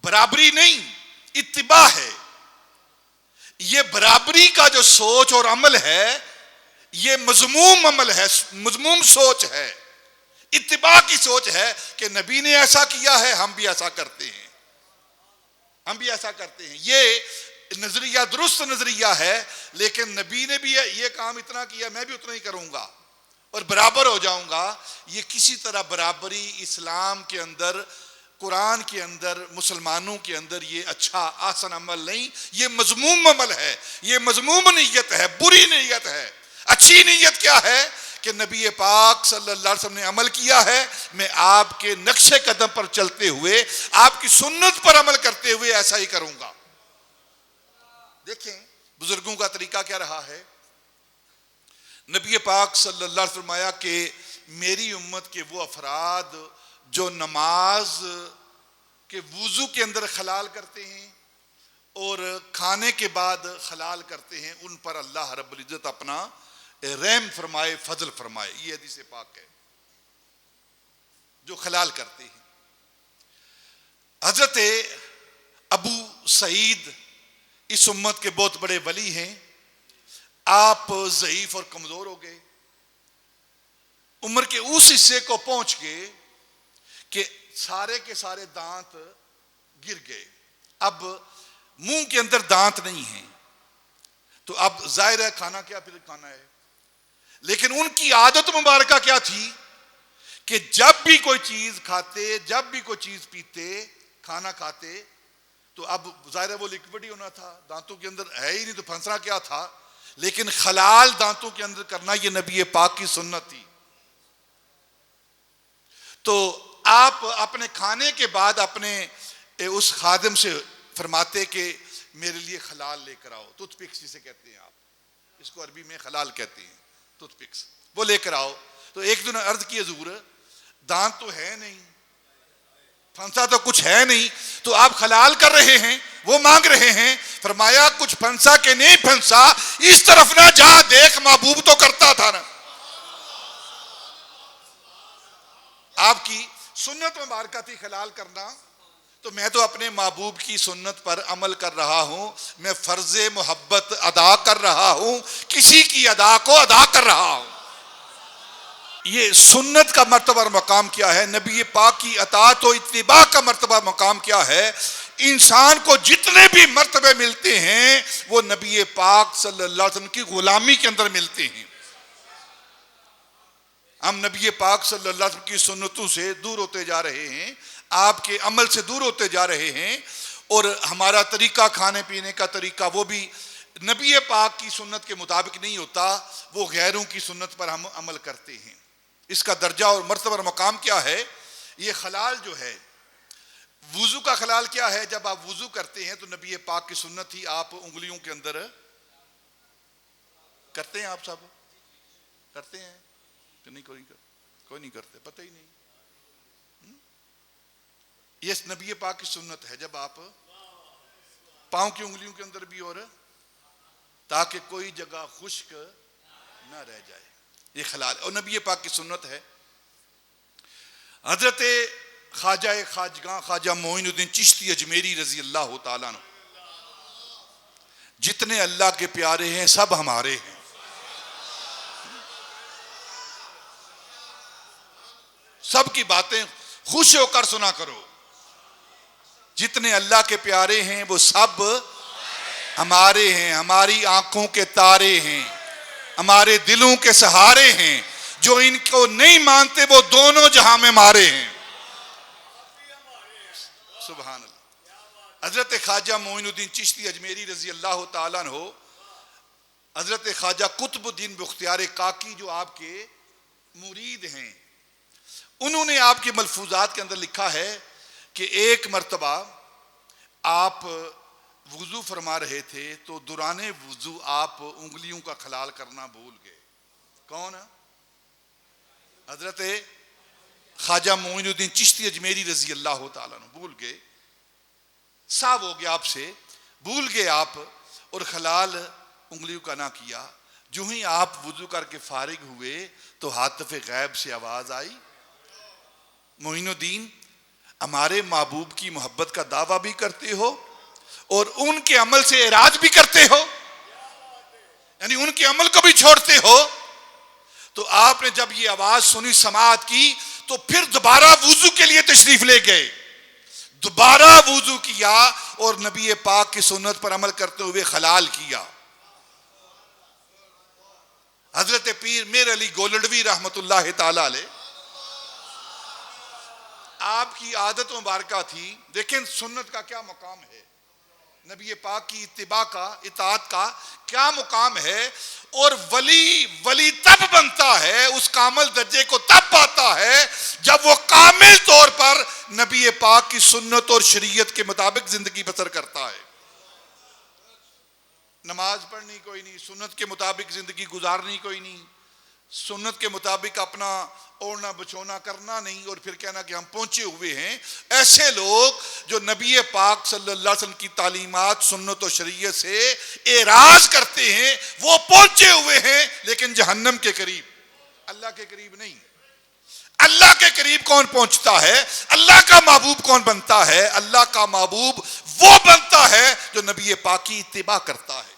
برابری نہیں، اتباع ہے۔ یہ برابری کا جو سوچ اور عمل ہے یہ مذموم عمل ہے، مذموم سوچ ہے۔ اتباع کی سوچ ہے کہ نبی نے ایسا کیا ہے، ہم بھی ایسا کرتے ہیں، ہم بھی ایسا کرتے ہیں۔ یہ نظریہ درست نظریہ ہے، لیکن نبی نے بھی یہ کام اتنا کیا، میں بھی اتنا ہی کروں گا اور برابر ہو جاؤں گا۔ یہ کسی طرح برابری اسلام کے اندر، قرآن کے اندر، مسلمانوں کے اندر یہ اچھا آسن عمل نہیں، یہ مذموم عمل ہے، یہ مذموم نیت ہے، بری نیت ہے۔ اچھی نیت کیا ہے کہ نبی پاک صلی اللہ علیہ وسلم نے عمل کیا ہے، میں آپ کے نقش قدم پر چلتے ہوئے، آپ کی سنت پر عمل کرتے ہوئے ایسا ہی کروں گا۔ دیکھیں بزرگوں کا طریقہ کیا رہا ہے۔ نبی پاک صلی اللہ علیہ وسلم فرمایا کہ میری امت کے وہ افراد جو نماز کے وضو کے اندر خلال کرتے ہیں اور کھانے کے بعد خلال کرتے ہیں، ان پر اللہ رب العزت اپنا رحم فرمائے، فضل فرمائے۔ یہ حدیث پاک ہے، جو خلال کرتے ہیں۔ حضرت ابو سعید اس امت کے بہت بڑے ولی ہیں، آپ ضعیف اور کمزور ہو گئے، عمر کے اس حصے کو پہنچ گئے کہ سارے کے سارے دانت گر گئے، اب منہ کے اندر دانت نہیں ہیں، تو اب ظاہر ہے کھانا کیا، پھر کھانا ہے۔ لیکن ان کی عادت مبارکہ کیا تھی کہ جب بھی کوئی چیز کھاتے، جب بھی کوئی چیز پیتے، کھانا کھاتے، تو اب ظاہر ہے وہ لیکوڈ ہی ہونا تھا، دانتوں کے اندر ہے ہی نہیں، تو پھنسنا کیا تھا۔ لیکن خلال دانتوں کے اندر کرنا یہ نبی پاک کی سنت تھی۔ تو آپ اپنے کھانے کے بعد اپنے اس خادم سے فرماتے کہ میرے لیے خلال لے کر آؤ، ٹوتھ پک جسے کہتے ہیں آپ، اس کو عربی میں خلال کہتے ہیں، ٹوتھ پکس، وہ لے کر آؤ. تو ایک دن عرض کی حضور دانت تو ہے نہیں، پھنسا تو کچھ ہے نہیں، تو آپ خلال کر رہے ہیں، وہ مانگ رہے ہیں. فرمایا کچھ پھنسا کہ نہیں پھنسا اس طرف نہ جا، دیکھ محبوب تو کرتا تھا نا. آپ کی سنت مبارکہ تھی خلال کرنا، تو میں تو اپنے محبوب کی سنت پر عمل کر رہا ہوں، میں فرض محبت ادا کر رہا ہوں، کسی کی ادا کو ادا کر رہا ہوں. یہ سنت کا مرتبہ مقام کیا ہے، نبی پاک کی اطاعت و اتباع کا مرتبہ مقام کیا ہے. انسان کو جتنے بھی مرتبے ملتے ہیں وہ نبی پاک صلی اللہ علیہ وسلم کی غلامی کے اندر ملتے ہیں. ہم نبی پاک صلی اللہ علیہ وسلم کی سنتوں سے دور ہوتے جا رہے ہیں، آپ کے عمل سے دور ہوتے جا رہے ہیں، اور ہمارا طریقہ کھانے پینے کا طریقہ وہ بھی نبی پاک کی سنت کے مطابق نہیں ہوتا، وہ غیروں کی سنت پر ہم عمل کرتے ہیں. اس کا درجہ اور مرتبہ اور مقام کیا ہے. یہ خلال جو ہے، وضو کا خلال کیا ہے، جب آپ وضو کرتے ہیں تو نبی پاک کی سنت ہی آپ انگلیوں کے اندر کرتے ہیں. آپ سب کرتے ہیں کہ نہیں؟ کوئی نہیں کرتے، پتہ ہی نہیں. یہ نبی پاک کی سنت ہے، جب آپ پاؤں کی انگلیوں کے اندر بھی، اور تاکہ کوئی جگہ خشک نہ رہ جائے، یہ خلال اور نبی پاک کی سنت ہے. حضرت خواجگاں خواجہ معین الدین چشتی اجمیری رضی اللہ تعالیٰ عنہ، جتنے اللہ کے پیارے ہیں سب ہمارے ہیں. سب کی باتیں خوش ہو کر سنا کرو. جتنے اللہ کے پیارے ہیں وہ سب ہمارے ہیں، ہماری آنکھوں کے تارے ہیں، ہمارے دلوں کے سہارے ہیں. جو ان کو نہیں مانتے وہ دونوں جہاں میں مارے ہیں. سبحان اللہ. حضرت خواجہ معین الدین چشتی اجمیری رضی اللہ تعالیٰ عنہ، حضرت خواجہ قطب الدین بختیار کاکی جو آپ کے مرید ہیں، انہوں نے آپ کے ملفوظات کے اندر لکھا ہے کہ ایک مرتبہ آپ وضو فرما رہے تھے تو دوران وضو آپ انگلیوں کا خلال کرنا بھول گئے. کون؟ حضرت خواجہ معین الدین چشتی اجمیری رضی اللہ تعالیٰ عنہ بھول گئے. صاف ہو گیا آپ سے، بھول گئے آپ، اور خلال انگلیوں کا نہ کیا. جو ہی آپ وضو کر کے فارغ ہوئے تو ہاتف غیب سے آواز آئی، معین الدین ہمارے محبوب کی محبت کا دعویٰ بھی کرتے ہو اور ان کے عمل سے اعراض بھی کرتے ہو، یعنی ان کے عمل کو بھی چھوڑتے ہو. تو آپ نے جب یہ آواز سنی، سماعت کی، تو پھر دوبارہ وضو کے لیے تشریف لے گئے، دوبارہ وضو کیا اور نبی پاک کی سنت پر عمل کرتے ہوئے خلال کیا. حضرت پیر میر علی گولڑوی رحمت اللہ تعالی علیہ، آپ کی عادت مبارکہ تھی. دیکھیں سنت کا کیا مقام ہے، نبی پاک کی اتباع کا، اطاعت کا کیا مقام ہے. اور ولی تب بنتا ہے، اس کامل درجے کو تب پاتا ہے جب وہ کامل طور پر نبی پاک کی سنت اور شریعت کے مطابق زندگی بسر کرتا ہے. نماز پڑھنی کوئی نہیں، سنت کے مطابق زندگی گزارنی کوئی نہیں، سنت کے مطابق اپنا اوڑھنا بچھونا کرنا نہیں، اور پھر کہنا کہ ہم پہنچے ہوئے ہیں. ایسے لوگ جو نبی پاک صلی اللہ علیہ وسلم کی تعلیمات، سنت و شریعت سے اعراض کرتے ہیں، وہ پہنچے ہوئے ہیں لیکن جہنم کے قریب، اللہ کے قریب نہیں. اللہ کے قریب کون پہنچتا ہے؟ اللہ کا محبوب کون بنتا ہے؟ اللہ کا محبوب وہ بنتا ہے جو نبی پاک کی اتباع کرتا ہے.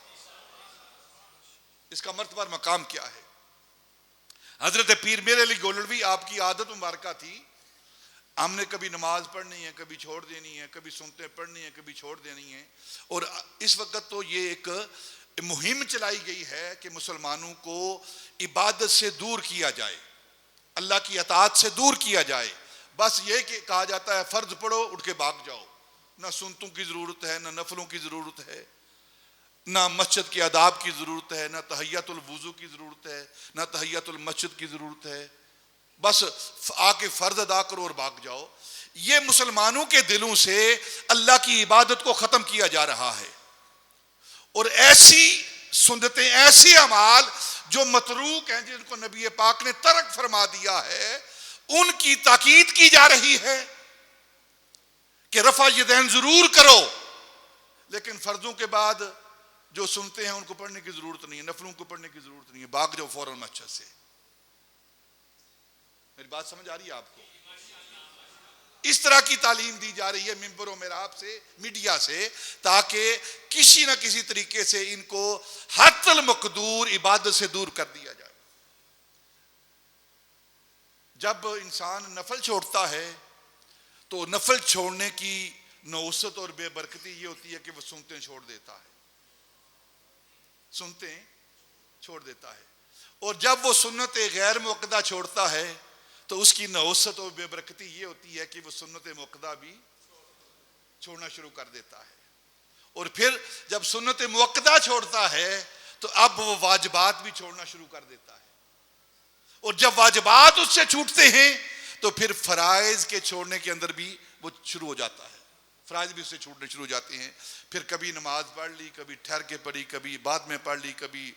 اس کا مرتبہ مقام کیا ہے؟ حضرت پیر میر علی گولڑوی، آپ کی عادت مبارکہ تھی، ہم نے کبھی نماز پڑھنی ہے، کبھی چھوڑ دینی ہے، کبھی سنتیں پڑھنی ہے، کبھی چھوڑ دینی ہے. اور اس وقت تو یہ ایک مہم چلائی گئی ہے کہ مسلمانوں کو عبادت سے دور کیا جائے، اللہ کی اطاعت سے دور کیا جائے. بس یہ کہ کہا جاتا ہے فرض پڑھو اٹھ کے بھاگ جاؤ، نہ سنتوں کی ضرورت ہے، نہ نفلوں کی ضرورت ہے، نہ مسجد کے آداب کی ضرورت ہے، نہ تحیۃ الوضو کی ضرورت ہے، نہ تحیۃ المسجد کی ضرورت ہے. بس آ کے فرض ادا کرو اور بھاگ جاؤ. یہ مسلمانوں کے دلوں سے اللہ کی عبادت کو ختم کیا جا رہا ہے. اور ایسی سنتیں ایسی اعمال جو متروک ہیں، جن کو نبی پاک نے ترک فرما دیا ہے، ان کی تاکید کی جا رہی ہے کہ رفع یدین ضرور کرو، لیکن فرضوں کے بعد جو سنتے ہیں ان کو پڑھنے کی ضرورت نہیں ہے، نفلوں کو پڑھنے کی ضرورت نہیں ہے، بھاگ جاؤ فوراً مسجد سے۔ میری بات سمجھ آ رہی ہے آپ کو؟ اس طرح کی تعلیم دی جا رہی ہے ممبر و محراب سے، میڈیا سے، تاکہ کسی نہ کسی طریقے سے ان کو حتی المقدور عبادت سے دور کر دیا جائے۔ جب انسان نفل چھوڑتا ہے تو نفل چھوڑنے کی نوست اور بے برکتی یہ ہوتی ہے کہ وہ سنتیں چھوڑ دیتا ہے، سنتیں چھوڑ دیتا ہے، اور جب وہ سنت غیر موقدہ چھوڑتا ہے تو اس کی نوست اور بے برکتی یہ ہوتی ہے کہ وہ سنت موقدہ بھی چھوڑنا شروع کر دیتا ہے، اور پھر جب سنت موقدہ چھوڑتا ہے تو اب وہ واجبات بھی چھوڑنا شروع کر دیتا ہے، اور جب واجبات اس سے چھوٹتے ہیں تو پھر فرائض کے چھوڑنے کے اندر بھی وہ شروع ہو جاتا ہے، فرائض بھی اس سے چھوٹنے شروع ہو جاتے ہیں۔ پھر کبھی نماز پڑھ لی، کبھی ٹھہر کے پڑھی، کبھی بعد میں پڑھ لی، کبھی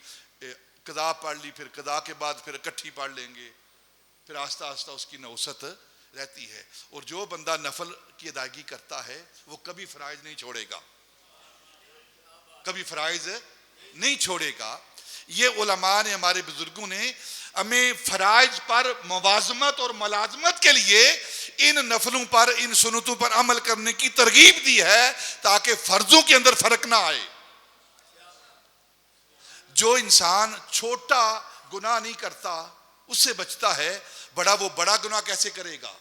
قضا پڑھ لی، پھر قضا کے بعد پھر اکٹھی پڑھ لیں گے، پھر آہستہ آہستہ اس کی نوست رہتی ہے۔ اور جو بندہ نفل کی ادائیگی کرتا ہے وہ کبھی فرائض نہیں چھوڑے گا، کبھی فرائض نہیں چھوڑے گا۔ یہ علماء نے، ہمارے بزرگوں نے ہمیں فرائض پر موازمت اور ملازمت کے لیے ان نفلوں پر، ان سنتوں پر عمل کرنے کی ترغیب دی ہے تاکہ فرضوں کے اندر فرق نہ آئے۔ جو انسان چھوٹا گناہ نہیں کرتا اس سے بچتا ہے، وہ بڑا گناہ کیسے کرے گا؟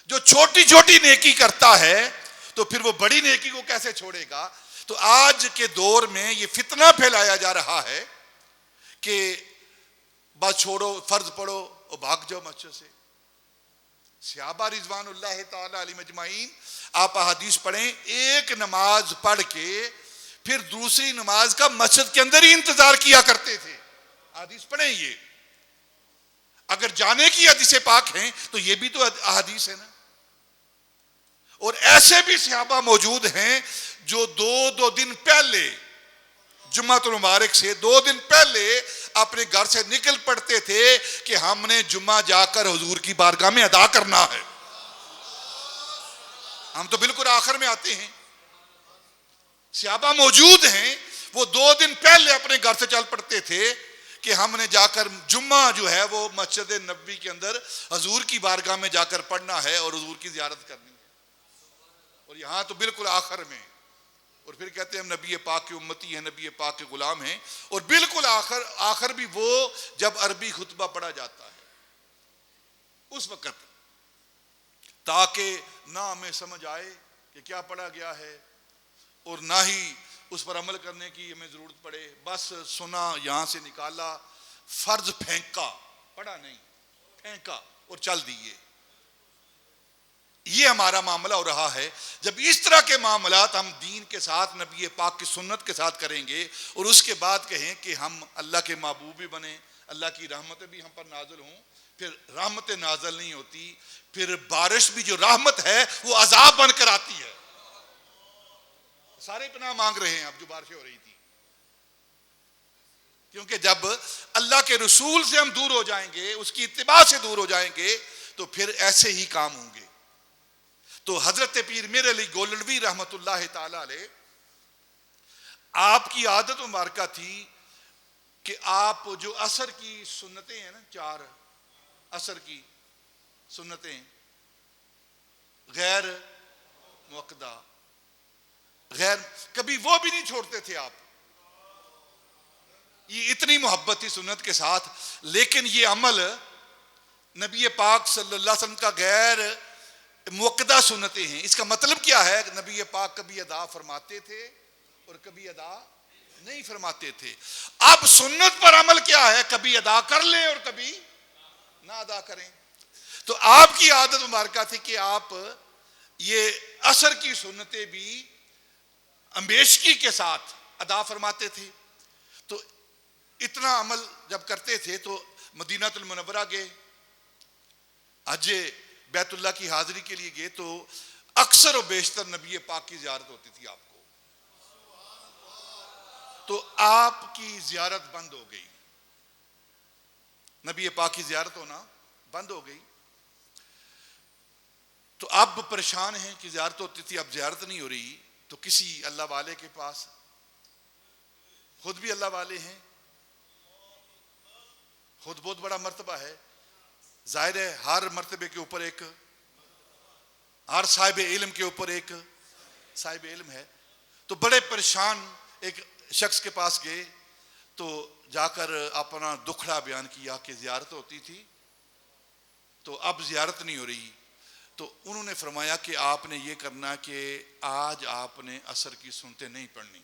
جو چھوٹی چھوٹی نیکی کرتا ہے تو پھر وہ بڑی نیکی کو کیسے چھوڑے گا؟ تو آج کے دور میں یہ فتنہ پھیلایا جا رہا ہے کہ بس چھوڑو، فرض پڑھو اور بھاگ جاؤ مسجد سے۔ صحابہ رضوان اللہ تعالی علیہم اجمعین، آپ احادیث پڑھیں، ایک نماز پڑھ کے پھر دوسری نماز کا مسجد کے اندر ہی انتظار کیا کرتے تھے۔ احادیث پڑھیں، یہ اگر جانے کی حدیث پاک ہیں تو یہ بھی تو احادیث ہے نا۔ اور ایسے بھی صحابہ موجود ہیں جو دو دن پہلے، جمعۃ المبارک سے 2 دن پہلے اپنے گھر سے نکل پڑتے تھے کہ ہم نے جمعہ جا کر حضور کی بارگاہ میں ادا کرنا ہے۔ ہم تو بالکل آخر میں آتے ہیں، صحابہ موجود ہیں، وہ 2 دن پہلے اپنے گھر سے چل پڑتے تھے کہ ہم نے جا کر جمعہ جو ہے وہ مسجد نبوی کے اندر حضور کی بارگاہ میں جا کر پڑھنا ہے اور حضور کی زیارت کرنی ہے، اور یہاں تو بالکل آخر میں، اور پھر کہتے ہیں ہم نبی پاک کے امتی ہیں، نبی پاک کے غلام ہیں، اور بالکل آخر بھی وہ جب عربی خطبہ پڑھا جاتا ہے اس وقت، تاکہ نہ ہمیں سمجھ آئے کہ کیا پڑھا گیا ہے اور نہ ہی اس پر عمل کرنے کی ہمیں ضرورت پڑے، بس سنا، یہاں سے نکالا، فرض پھینکا، پڑھا نہیں، پھینکا اور چل دیے۔ یہ ہمارا معاملہ ہو رہا ہے۔ جب اس طرح کے معاملات ہم دین کے ساتھ، نبی پاک کی سنت کے ساتھ کریں گے اور اس کے بعد کہیں کہ ہم اللہ کے محبوب بھی بنیں، اللہ کی رحمتیں بھی ہم پر نازل ہوں، پھر رحمتیں نازل نہیں ہوتی، پھر بارش بھی جو رحمت ہے وہ عذاب بن کر آتی ہے۔ سارے پناہ مانگ رہے ہیں اب جو بارشیں ہو رہی تھی، کیونکہ جب اللہ کے رسول سے ہم دور ہو جائیں گے، اس کی اتباع سے دور ہو جائیں گے تو پھر ایسے ہی کام ہوں گے۔ تو حضرت پیر میر علی گولڑوی رحمت اللہ تعالی علیہ، آپ کی عادت مبارکہ تھی کہ آپ جو عصر کی سنتیں ہیں نا، 4 عصر کی سنتیں غیر موقدہ، کبھی وہ بھی نہیں چھوڑتے تھے آپ۔ یہ اتنی محبت تھی سنت کے ساتھ، لیکن یہ عمل نبی پاک صلی اللہ علیہ وسلم کا غیر موقدہ سنتیں ہیں۔ اس کا مطلب کیا ہے؟ نبی پاک کبھی ادا فرماتے تھے اور کبھی ادا نہیں فرماتے تھے۔ اب سنت پر عمل کیا ہے؟ کبھی ادا کر لیں اور کبھی نہ ادا کریں۔ تو آپ کی عادت مبارکہ تھی کہ آپ یہ عصر کی سنتیں بھی اندیشگی کے ساتھ ادا فرماتے تھے۔ تو اتنا عمل جب کرتے تھے تو مدینہ المنورہ گئے، حج بیت اللہ کی حاضری کے لیے گئے، تو اکثر و بیشتر نبی پاک کی زیارت ہوتی تھی آپ کو، تو آپ کی زیارت بند ہو گئی، نبی پاک کی زیارت ہونا بند ہو گئی. تو اب پریشان ہیں کہ زیارت ہوتی تھی، اب زیارت نہیں ہو رہی. تو کسی اللہ والے کے پاس، خود بھی اللہ والے ہیں، خود بہت بڑا مرتبہ ہے. ظاہر ہے ہر مرتبے کے اوپر ایک، ہر صاحب علم کے اوپر ایک صاحب علم ہے. تو بڑے پریشان ایک شخص کے پاس گئے، تو جا کر اپنا دکھڑا بیان کیا کہ زیارت ہوتی تھی تو اب زیارت نہیں ہو رہی. تو انہوں نے فرمایا کہ آپ نے یہ کرنا کہ آج آپ نے عصر کی سنتیں نہیں پڑھنی،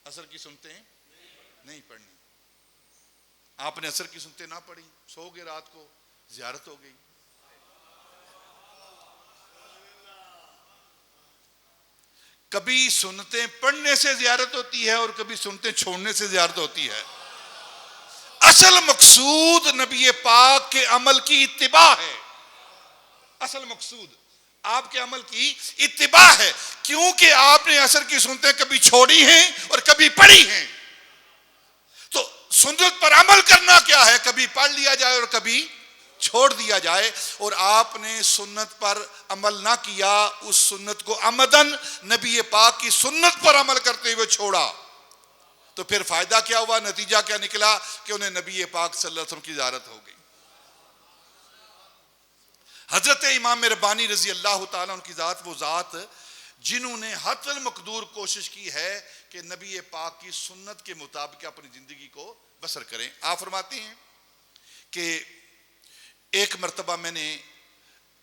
عصر کی سنتیں نہیں پڑھنی. آپ نے عصر کی سنتیں نہ پڑھی، سو گئے رات کو، زیارت ہو گئی. کبھی سنتیں پڑھنے سے زیارت ہوتی ہے اور کبھی سنتیں چھوڑنے سے زیارت ہوتی ہے. اصل مقصود نبی پاک کے عمل کی اتباع ہے، اصل مقصود آپ کے عمل کی اتباع ہے. کیونکہ آپ نے عصر کی سنتیں کبھی چھوڑی ہیں اور کبھی پڑھی ہیں. تو سنت پر عمل کرنا کیا ہے؟ کبھی پڑھ لیا جائے اور کبھی چھوڑ دیا جائے. اور آپ نے سنت پر عمل نہ کیا، اس سنت کو عمدن نبی پاک کی سنت پر عمل کرتے ہوئے چھوڑا. تو پھر فائدہ کیا ہوا؟ نتیجہ کیا نکلا کہ انہیں نبی پاک صلی اللہ علیہ وسلم کی زیارت ہو گئی. حضرت امام ربانی رضی اللہ تعالیٰ عنہ کی ذات، وہ ذات جنہوں نے حد المقدور کوشش کی ہے کہ نبی پاک کی سنت کے مطابق اپنی زندگی کو بسر کریں. آپ فرماتے ہیں کہ ایک مرتبہ میں نے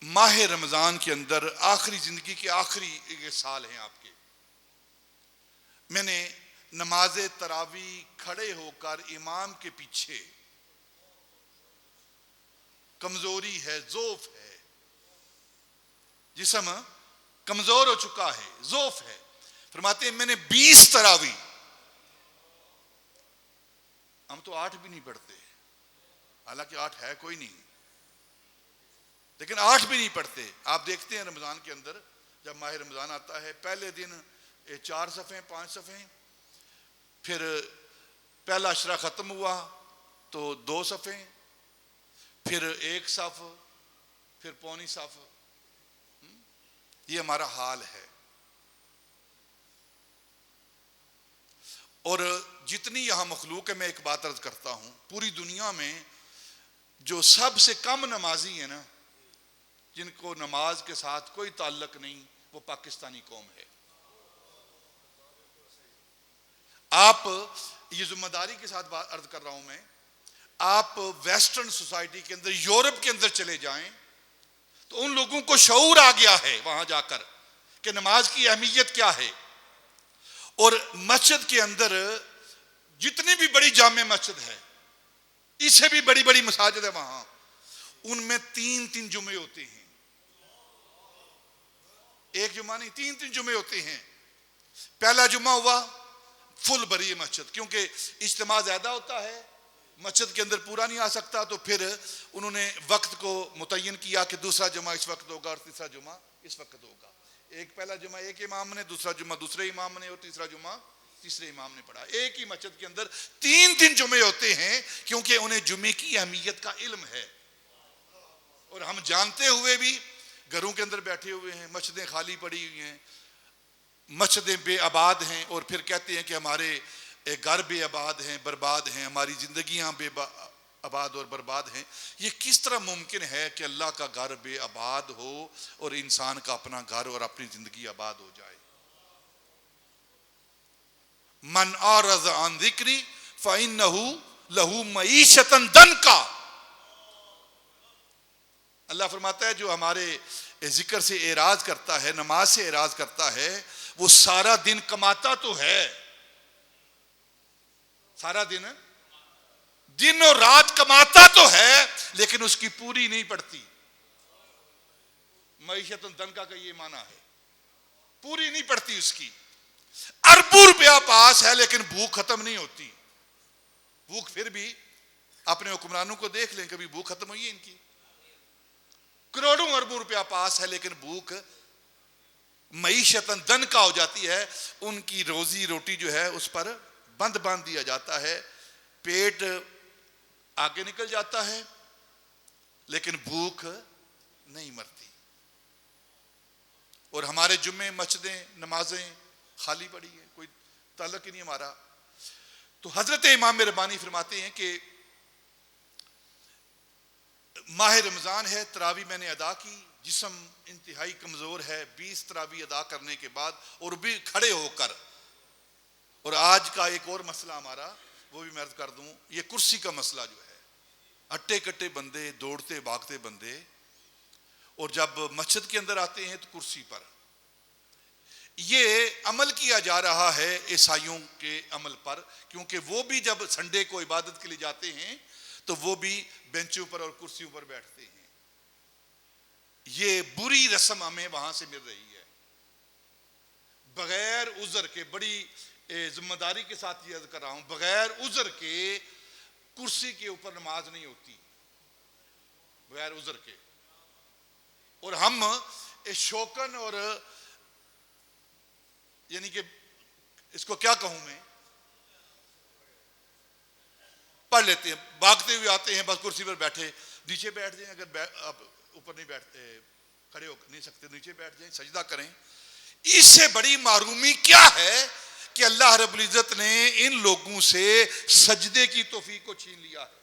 ماہ رمضان کے اندر، آخری زندگی کے آخری سال ہیں آپ کے، میں نے نماز تراویح کھڑے ہو کر امام کے پیچھے، کمزوری ہے، ضعف ہے، جسم کمزور ہو چکا ہے، ضعف ہے. فرماتے ہیں میں نے 20 تراویح، ہم تو 8 بھی نہیں پڑھتے، حالانکہ 8 ہے کوئی نہیں، لیکن 8 بھی نہیں پڑھتے. آپ دیکھتے ہیں رمضان کے اندر جب ماہ رمضان آتا ہے، پہلے دن 4 صفحے 5 صفحے، پھر پہلا عشرہ ختم ہوا تو 2 صفحے، پھر 1 صف، پھر پونی صف. یہ ہمارا حال ہے. اور جتنی یہاں مخلوق ہے، میں ایک بات عرض کرتا ہوں، پوری دنیا میں جو سب سے کم نمازی ہیں نا، جن کو نماز کے ساتھ کوئی تعلق نہیں، وہ پاکستانی قوم ہے. آپ یہ ذمہ داری کے ساتھ بات عرض کر رہا ہوں میں، آپ ویسٹرن سوسائٹی کے اندر، یورپ کے اندر چلے جائیں تو ان لوگوں کو شعور آ گیا ہے وہاں جا کر کہ نماز کی اہمیت کیا ہے. اور مسجد کے اندر جتنی بھی بڑی جامع مسجد ہے، اس سے بھی بڑی بڑی مساجد ہے، وہاں ان میں 3 جمعے ہوتے ہیں. ایک جمعہ نہیں، 3 جمعے ہوتے ہیں. پہلا جمعہ ہوا فل بری مسجد، کیونکہ اجتماع زیادہ ہوتا ہے، مسجد کے اندر پورا نہیں آ سکتا. تو پھر انہوں نے وقت کو متعین کیا کہ دوسرا جمعہ اس وقت ہوگا اور تیسرا جمعہ اس وقت ہوگا. ایک پہلا جمعہ ایک امام نے، دوسرا جمعہ دوسرے امام نے، اور تیسرا جمعہ تیسرے امام نے پڑھا. ایک ہی مسجد کے اندر 3 جمعے ہوتے ہیں، کیونکہ انہیں جمعے کی اہمیت کا علم ہے. اور ہم جانتے ہوئے بھی گھروں کے اندر بیٹھے ہوئے ہیں، مسجدیں خالی پڑی ہوئی ہیں، مسجدیں بے آباد ہیں، اور پھر کہتے ہیں کہ ہمارے گھر بے آباد ہیں، برباد ہیں، ہماری زندگیاں بے آباد اور برباد ہیں. یہ کس طرح ممکن ہے کہ اللہ کا گھر بے آباد ہو اور انسان کا اپنا گھر اور اپنی زندگی آباد ہو جائے؟ من اعرض عن ذکری فإنہ لہ معیشۃ ضنکا. اللہ فرماتا ہے جو ہمارے ذکر سے اعراض کرتا ہے، نماز سے اعراض کرتا ہے، وہ سارا دن کماتا تو ہے، سارا دن اور رات کماتا تو ہے، لیکن اس کی پوری نہیں پڑتی. معیشت ضنکا کا یہ معنی ہے، پوری نہیں پڑتی اس کی. اربوں روپیہ پاس ہے لیکن بھوک ختم نہیں ہوتی. بھوک پھر بھی اپنے حکمرانوں کو دیکھ لیں، کبھی بھوک ختم ہوئی ہے ان کی؟ کروڑوں اربوں روپیہ پاس ہے لیکن بھوک معیشتاً دنکا ہو جاتی ہے، ان کی روزی روٹی جو ہے اس پر بند باندھ دیا جاتا ہے، پیٹ آگے نکل جاتا ہے لیکن بھوک نہیں مرتی، اور ہمارے جمعے مسجدیں نمازیں خالی پڑی ہیں، کوئی تعلق ہی نہیں ہمارا۔ تو حضرت امام ربانی فرماتے ہیں کہ ماہ رمضان ہے، تراویح میں نے ادا کی، جسم انتہائی کمزور ہے، 20 تراویح ادا کرنے کے بعد اور بھی کھڑے ہو کر۔ اور آج کا ایک اور مسئلہ ہمارا وہ بھی میں عرض کر دوں، یہ کرسی کا مسئلہ جو ہے، اٹے کٹے بندے، دوڑتے بھاگتے بندے، اور جب مسجد کے اندر آتے ہیں تو کرسی پر۔ یہ عمل کیا جا رہا ہے عیسائیوں کے عمل پر، کیونکہ وہ بھی جب سنڈے کو عبادت کے لیے جاتے ہیں تو وہ بھی بینچوں پر اور کرسیوں پر بیٹھتے ہیں۔ یہ بری رسم ہمیں وہاں سے مل رہی ہے، بغیر عذر کے، بڑی ذمہ داری کے ساتھ یہ عرض کر رہا ہوں، بغیر عذر کے کرسی کے اوپر نماز نہیں ہوتی، بغیر عذر کے۔ اور ہم شوقن اور یعنی کہ اس کو کیا کہوں میں، پڑھ لیتے ہیں، بھاگتے ہوئے آتے ہیں، بس کرسی پر بیٹھے، نیچے بیٹھ جائیں، اگر آپ اوپر نہیں بیٹھتے، کھڑے ہو نہیں سکتے، نیچے بیٹھ جائیں، سجدہ کریں۔ اس سے بڑی معرومی کیا ہے کہ اللہ رب العزت نے ان لوگوں سے سجدے کی توفیق کو چھین لیا ہے۔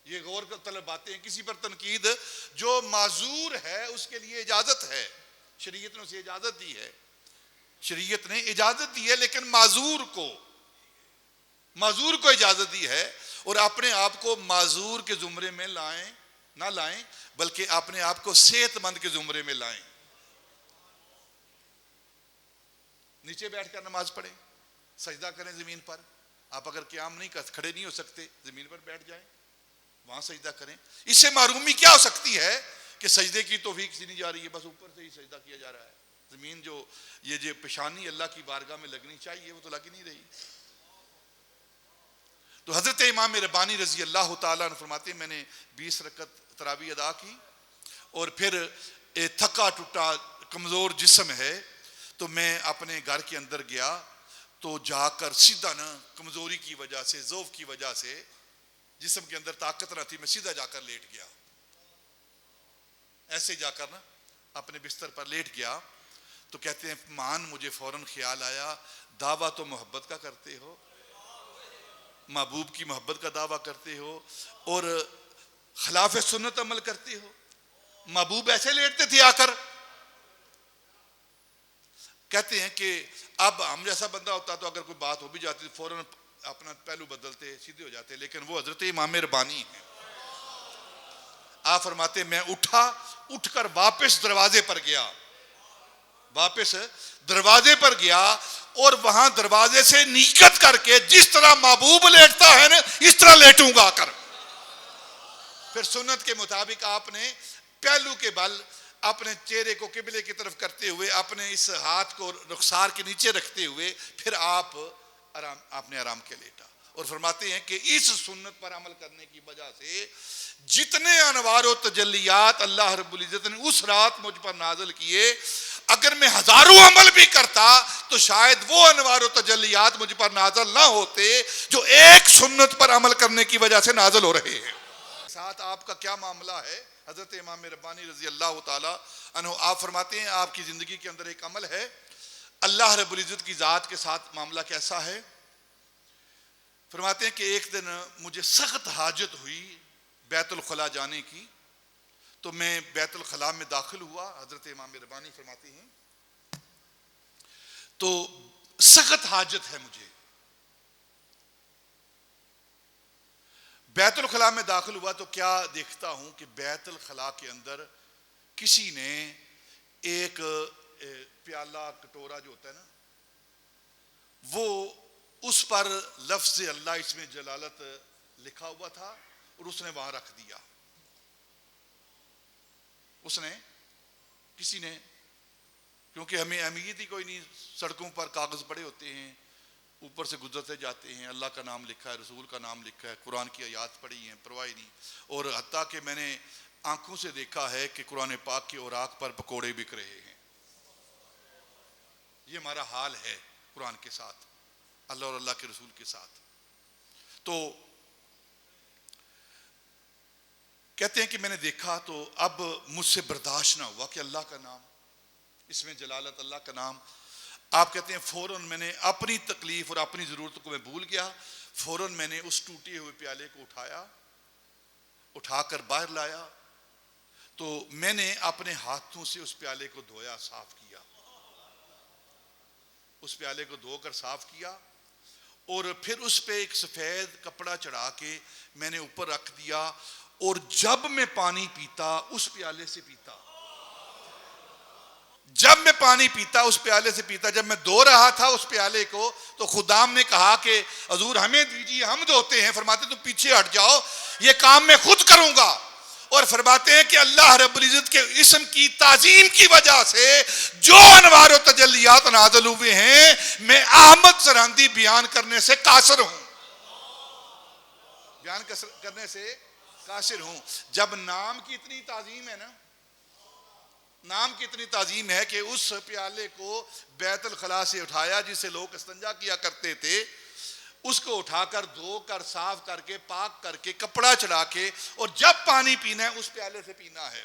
یہ غور کا طلب باتیں ہیں، کسی پر تنقید، جو معذور ہے اس کے لیے اجازت ہے، شریعت نے اسے اجازت دی ہے، شریعت نے اجازت دی ہے، لیکن معذور کو اجازت دی ہے، اور اپنے آپ کو معذور کے زمرے میں نہ لائیں بلکہ اپنے آپ کو صحت مند کے زمرے میں لائیں۔ نیچے بیٹھ کر نماز پڑھیں، سجدہ کریں زمین پر، آپ اگر قیام نہیں کھڑے نہیں ہو سکتے، زمین پر بیٹھ جائیں، وہاں سجدہ کریں۔ اس سے معرومی کیا ہو سکتی ہے کہ سجدے کی توفیق سی نہیں جا رہی ہے، بس اوپر سے ہی سجدہ کیا جا رہا ہے، زمین جو یہ پیشانی اللہ کی بارگاہ میں لگنی چاہیے وہ تو لگ ہی نہیں رہی۔ تو حضرت امام ربانی رضی اللہ تعالیٰ عنہ فرماتے ہیں، میں نے 20 رکعت تراویح ادا کی، اور پھر تھکا ٹوٹا کمزور جسم ہے، تو میں اپنے گھر کے اندر گیا، تو جا کر سیدھا نا کمزوری کی وجہ سے، ضعف کی وجہ سے جسم کے اندر طاقت نہ تھی، میں سیدھا جا کر لیٹ گیا، ایسے جا کر نا اپنے بستر پر لیٹ گیا۔ تو کہتے ہیں مان مجھے فوراً خیال آیا، دعویٰ تو محبت کا کرتے ہو، محبوب کی محبت کا دعویٰ کرتے ہو، اور خلاف سنت عمل کرتے ہو، محبوب ایسے لیٹتے تھے آ کر۔ کہتے ہیں کہ اب ہم جیسا بندہ ہوتا تو اگر کوئی بات ہو بھی جاتی تو فوراً اپنا پہلو بدلتے، سیدھے ہو جاتے، لیکن وہ حضرت امام ربانی ہیں۔ آپ فرماتے میں اٹھ کر واپس دروازے پر گیا، اور وہاں دروازے سے نیت کر کے جس طرح محبوب لیٹتا ہے نا اس طرح لیٹوں گا کر۔ پھر سنت کے مطابق آپ نے پہلو کے بل اپنے چہرے کو قبلے کی طرف کرتے ہوئے، اپنے اس ہاتھ کو رخسار کے نیچے رکھتے ہوئے، پھر آپ نے آرام کے لیٹا، اور فرماتے ہیں کہ اس سنت پر عمل کرنے کی وجہ سے جتنے انوار و تجلیات اللہ رب العزت نے اس رات مجھ پر نازل کیے، اگر میں ہزاروں عمل بھی کرتا تو شاید وہ انوار و تجلیات مجھ پر نازل نہ ہوتے جو ایک سنت پر عمل کرنے کی وجہ سے نازل ہو رہے ہیں۔ ساتھ آپ کا کیا معاملہ ہے؟ حضرت امام ربانی رضی اللہ تعالی عنہ آپ فرماتے ہیں آپ کی زندگی کے اندر ایک عمل ہے، اللہ رب العزت کی ذات کے ساتھ معاملہ کیسا ہے؟ فرماتے ہیں کہ ایک دن مجھے سخت حاجت ہوئی بیت الخلاء جانے کی، تو میں بیت الخلاء میں داخل ہوا، حضرت امام ربانی فرماتے ہیں تو سخت حاجت ہے مجھے، بیت الخلاء میں داخل ہوا تو کیا دیکھتا ہوں کہ بیت الخلاء کے اندر کسی نے ایک پیالہ کٹورا جو ہوتا ہے نا، وہ اس پر لفظ اللہ اس میں جلالت لکھا ہوا تھا، اور اس نے وہاں رکھ دیا۔ کسی نے، کیونکہ ہمیں اہمیت ہی کوئی نہیں، سڑکوں پر کاغذ پڑے ہوتے ہیں، اوپر سے گزرتے جاتے ہیں، اللہ کا نام لکھا ہے، رسول کا نام لکھا ہے، قرآن کی آیات پڑھی ہیں، پرواہ نہیں، اور حتیٰ کہ میں نے آنکھوں سے دیکھا ہے کہ قرآن پاک کے اوراق پر پکوڑے بک رہے ہیں. یہ ہمارا حال ہے قرآن کے ساتھ، اللہ اور اللہ کے رسول کے ساتھ. تو کہتے ہیں کہ میں نے دیکھا تو اب مجھ سے برداشت نہ ہوا کہ اللہ کا نام، اس میں جلالت اللہ کا نام. آپ کہتے ہیں فوراً میں نے اپنی تکلیف اور اپنی ضرورتوں کو میں بھول گیا، فوراً میں نے اس ٹوٹے ہوئے پیالے کو اٹھا کر باہر لایا. تو میں نے اپنے ہاتھوں سے اس پیالے کو دھویا، صاف کیا، اس پیالے کو دھو کر صاف کیا، اور پھر اس پہ ایک سفید کپڑا چڑھا کے میں نے اوپر رکھ دیا. اور جب میں پانی پیتا اس پیالے سے پیتا، جب میں پانی پیتا اس پیالے سے پیتا. جب میں دھو رہا تھا اس پیالے کو تو خدام نے کہا کہ حضور ہمیں دیجیے، ہم دھوتے ہیں. فرماتے تم پیچھے ہٹ جاؤ، یہ کام میں خود کروں گا. اور فرماتے ہیں کہ اللہ رب العزت کے اسم کی تعظیم کی وجہ سے جو انوار و تجلیات نازل ہوئے ہیں، میں احمد سرہندی بیان کرنے سے قاصر ہوں، بیان کرنے سے قاصر ہوں. جب نام کی اتنی تعظیم ہے نا، نام کی اتنی تعظیم ہے کہ اس پیالے کو بیت الخلاء سے اٹھایا جسے لوگ استنجا کیا کرتے تھے، اس کو اٹھا کر دھو کر صاف کر کے پاک کر کے کپڑا چڑھا کے، اور جب پانی پینا ہے اس پیالے سے پینا ہے.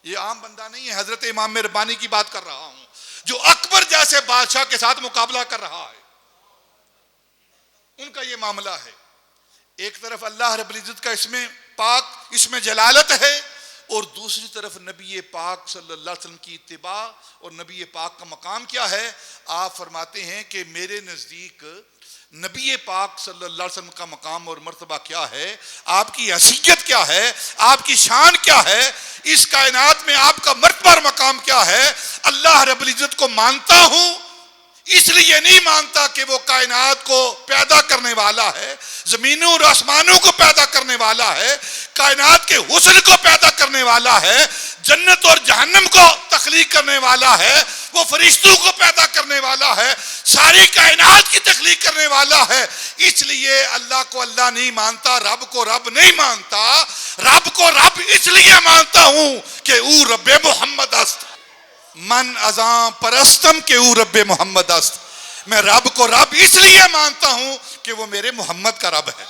یہ عام بندہ نہیں ہے، حضرت امام ربانی کی بات کر رہا ہوں جو اکبر جیسے بادشاہ کے ساتھ مقابلہ کر رہا ہے. ان کا یہ معاملہ ہے. ایک طرف اللہ رب العزت کا اس میں پاک، اس میں جلالت ہے، اور دوسری طرف نبی پاک صلی اللہ علیہ وسلم کی اتباع اور نبی پاک کا مقام کیا ہے. آپ فرماتے ہیں کہ میرے نزدیک نبی پاک صلی اللہ علیہ وسلم کا مقام اور مرتبہ کیا ہے، آپ کی حیثیت کیا ہے، آپ کی شان کیا ہے، اس کائنات میں آپ کا مرتبہ اور مقام کیا ہے. اللہ رب العزت کو مانتا ہوں، اس لیے نہیں مانتا کہ وہ کائنات کو پیدا کرنے والا ہے، زمینوں اور آسمانوں کو پیدا کرنے والا ہے، کائنات کے حسن کو پیدا کرنے والا ہے، جنت اور جہنم کو تخلیق کرنے والا ہے، وہ فرشتوں کو پیدا کرنے والا ہے، ساری کائنات کی تخلیق کرنے والا ہے. اس لیے اللہ کو اللہ نہیں مانتا، رب کو رب نہیں مانتا. رب کو رب اس لیے مانتا ہوں کہ او رب محمد است، من ازاں پرستم کہ او رب محمد است. میں رب کو رب اس لیے مانتا ہوں کہ وہ میرے محمد کا رب ہے.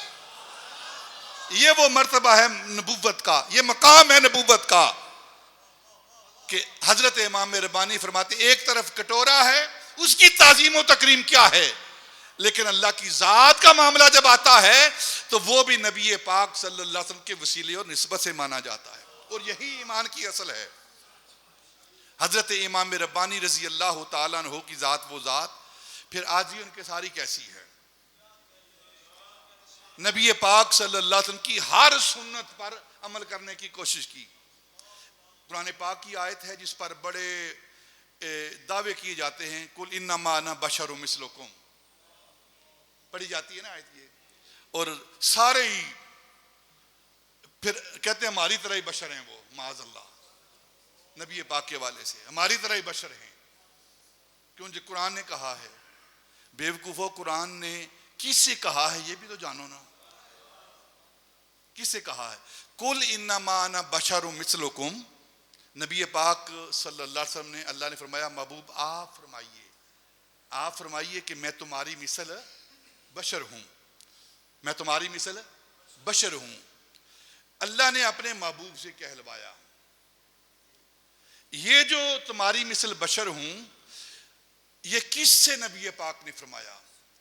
یہ وہ مرتبہ ہے نبوت کا، یہ مقام ہے نبوت کا کہ حضرت امام ربانی فرماتے ایک طرف کٹورا ہے، اس کی تعظیم و تکریم کیا ہے، لیکن اللہ کی ذات کا معاملہ جب آتا ہے تو وہ بھی نبی پاک صلی اللہ علیہ وسلم کے وسیلے اور نسبت سے مانا جاتا ہے. اور یہی ایمان کی اصل ہے. حضرت امام ربانی رضی اللہ تعالیٰ عنہ کی ذات وہ ذات، پھر آج بھی ان کے ساری کیسی ہے. نبی پاک صلی اللہ علیہ وسلم کی ہر سنت پر عمل کرنے کی کوشش کی. قرآن پاک کی آیت ہے جس پر بڑے دعوے کیے جاتے ہیں، قل انما انا بشر مثلکم، پڑھی جاتی ہے نا آیت یہ، اور سارے ہی پھر کہتے ہیں ہماری طرح ہی بشر ہیں وہ، معاذ اللہ. نبی پاک کے والے سے ہماری طرح ہی بشر ہیں، کیوں جو قرآن نے کہا ہے. بیوقوفو قرآن نے کس سے کہا ہے یہ بھی تو جانو نا، کس سے کہا ہے. قل انما انا بشر مثلکم، نبی پاک صلی اللہ علیہ وسلم نے، اللہ نے فرمایا محبوب آپ فرمائیے کہ میں تمہاری مثل بشر ہوں، میں تمہاری مثل بشر ہوں. اللہ نے اپنے محبوب سے کہلوایا یہ جو تمہاری مثل بشر ہوں، یہ کس سے نبی پاک نے فرمایا؟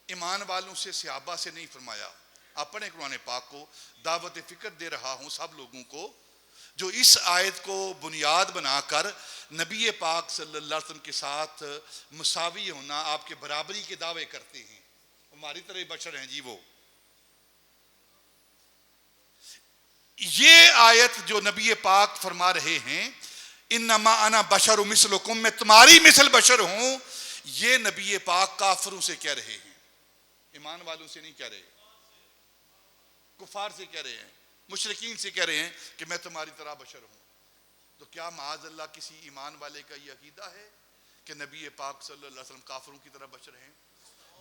ایمان والوں سے، صحابہ سے نہیں فرمایا. اپنے قرآن پاک کو دعوت فکر دے رہا ہوں سب لوگوں کو جو اس آیت کو بنیاد بنا کر نبی پاک صلی اللہ علیہ وسلم کے ساتھ مساوی ہونا، آپ کے برابری کے دعوے کرتے ہیں. ہماری طرح بشر ہیں جی وہ. یہ آیت جو نبی پاک فرما رہے ہیں انما انا بشر مثلکم، میں تمہاری مثل بشر ہوں، یہ نبی پاک کافروں سے کہہ رہے ہیں، ایمان والوں سے نہیں کہہ رہے، کفار سے کہہ رہے ہیں، مشرکین سے کہہ رہے ہیں کہ میں تمہاری طرح بشر ہوں. تو کیا معاذ اللہ کسی ایمان والے کا یہ عقیدہ ہے کہ نبی پاک صلی اللہ علیہ وسلم کافروں کی طرح بشر ہیں؟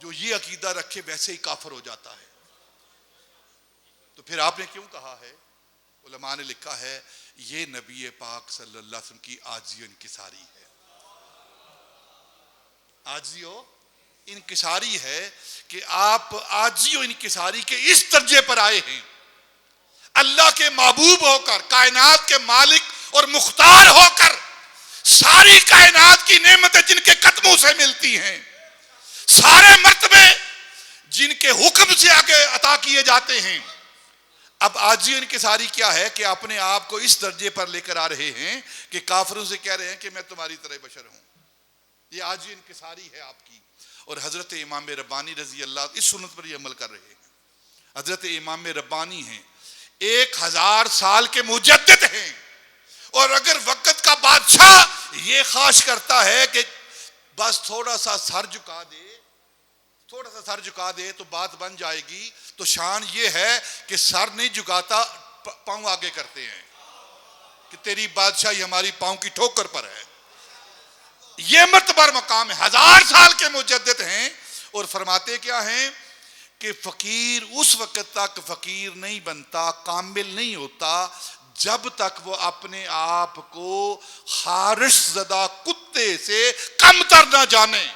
جو یہ عقیدہ رکھے ویسے ہی کافر ہو جاتا ہے. تو پھر آپ نے کیوں کہا ہے علماء نے لکھا ہے یہ نبی پاک صلی اللہ علیہ وسلم کی عاجزی و انکساری ہے. عاجزی و انکساری ہے کہ آپ عاجزی و انکساری کے اس درجے پر آئے ہیں. اللہ کے محبوب ہو کر, کائنات کے مالک اور مختار ہو کر, ساری کائنات کی نعمتیں جن کے قدموں سے ملتی ہیں, سارے مرتبے جن کے حکم سے آگے عطا کیے جاتے ہیں. اب عاجزی و انکساری کیا ہے کہ اپنے آپ کو اس درجے پر لے کر آ رہے ہیں کہ کافروں سے کہہ رہے ہیں کہ میں تمہاری طرح بشر ہوں. یہ عاجزی و انکساری ہے آپ کی. اور حضرت امام ربانی رضی اللہ اس سنت پر یہ عمل کر رہے ہیں. حضرت امام ربانی ہیں, 1000 سال کے مجدد ہیں, اور اگر وقت کا بادشاہ یہ خواہش کرتا ہے کہ بس تھوڑا سا سر جھکا دے تو بات بن جائے گی, تو شان یہ ہے کہ سر نہیں جھکاتا, پاؤں آگے کرتے ہیں کہ تیری بادشاہی ہماری پاؤں کی ٹھوکر پر ہے. یہ مرتبہ مقام ہے. 1000 سال کے مجدد ہیں اور فرماتے کیا ہیں کہ فقیر اس وقت تک فقیر نہیں بنتا, کامل نہیں ہوتا, جب تک وہ اپنے آپ کو خارش زدہ کتے سے کم تر نہ جانے.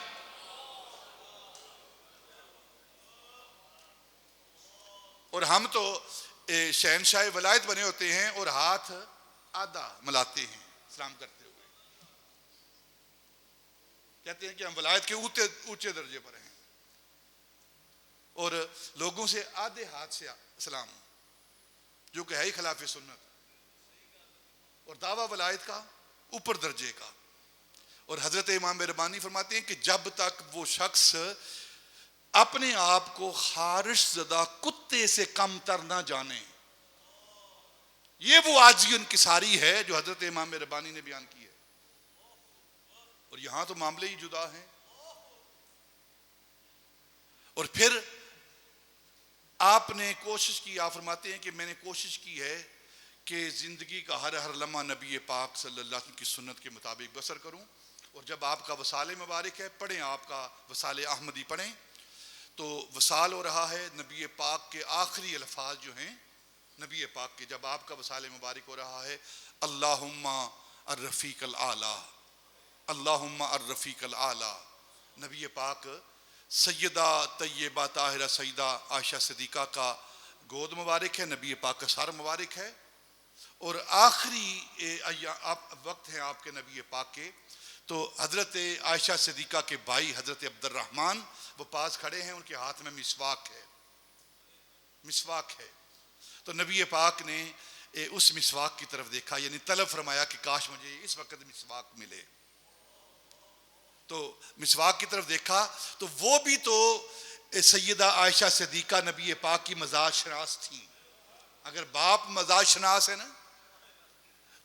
اور ہم تو شہنشاہ ولایت بنے ہوتے ہیں اور ہاتھ آدھا ملاتے ہیں سلام کرتے ہوئے, کہتے ہیں کہ ہم ولایت کے اونچے درجے پر ہیں, اور لوگوں سے آدھے ہاتھ سے سلام, جو کہ ہے ہی خلاف سنت, اور دعویٰ ولایت کا اوپر درجے کا. اور حضرت امام ربانی فرماتے ہیں کہ جب تک وہ شخص اپنے آپ کو خارش زدہ کتے سے کم تر نہ جانے, یہ وہ عاجزی انکساری ہے جو حضرت امام ربانی نے بیان کی ہے. اور یہاں تو معاملے ہی جدا ہیں. اور پھر آپ نے کوشش کی, آپ فرماتے ہیں کہ میں نے کوشش کی ہے کہ زندگی کا ہر لمحہ نبی پاک صلی اللہ علیہ وسلم کی سنت کے مطابق بسر کروں. اور جب آپ کا وصال مبارک ہے, پڑھیں آپ کا وصال احمدی پڑھیں, تو وصال ہو رہا ہے نبی پاک کے آخری الفاظ جو ہیں نبی پاک کے, جب آپ کا وصال مبارک ہو رہا ہے, اللہم الرفیق الاعلی, اللہم الرفیق الاعلی. نبی پاک سیدہ طیبہ طاہرہ سیدہ عائشہ صدیقہ کا گود مبارک ہے, نبی پاک کا سر مبارک ہے, اور آخری وقت ہیں آپ کے نبی پاک کے. تو حضرت عائشہ صدیقہ کے بھائی حضرت عبد الرحمن وہ پاس کھڑے ہیں, ان کے ہاتھ میں مسواک ہے. تو نبی پاک نے اس مسواک کی طرف دیکھا, یعنی طلب فرمایا کہ کاش مجھے اس وقت مسواک ملے. تو مسواک کی طرف دیکھا تو وہ بھی تو سیدہ عائشہ صدیقہ نبی پاک کی مزاج شناس تھی. اگر باپ مزاج شناس ہے نا,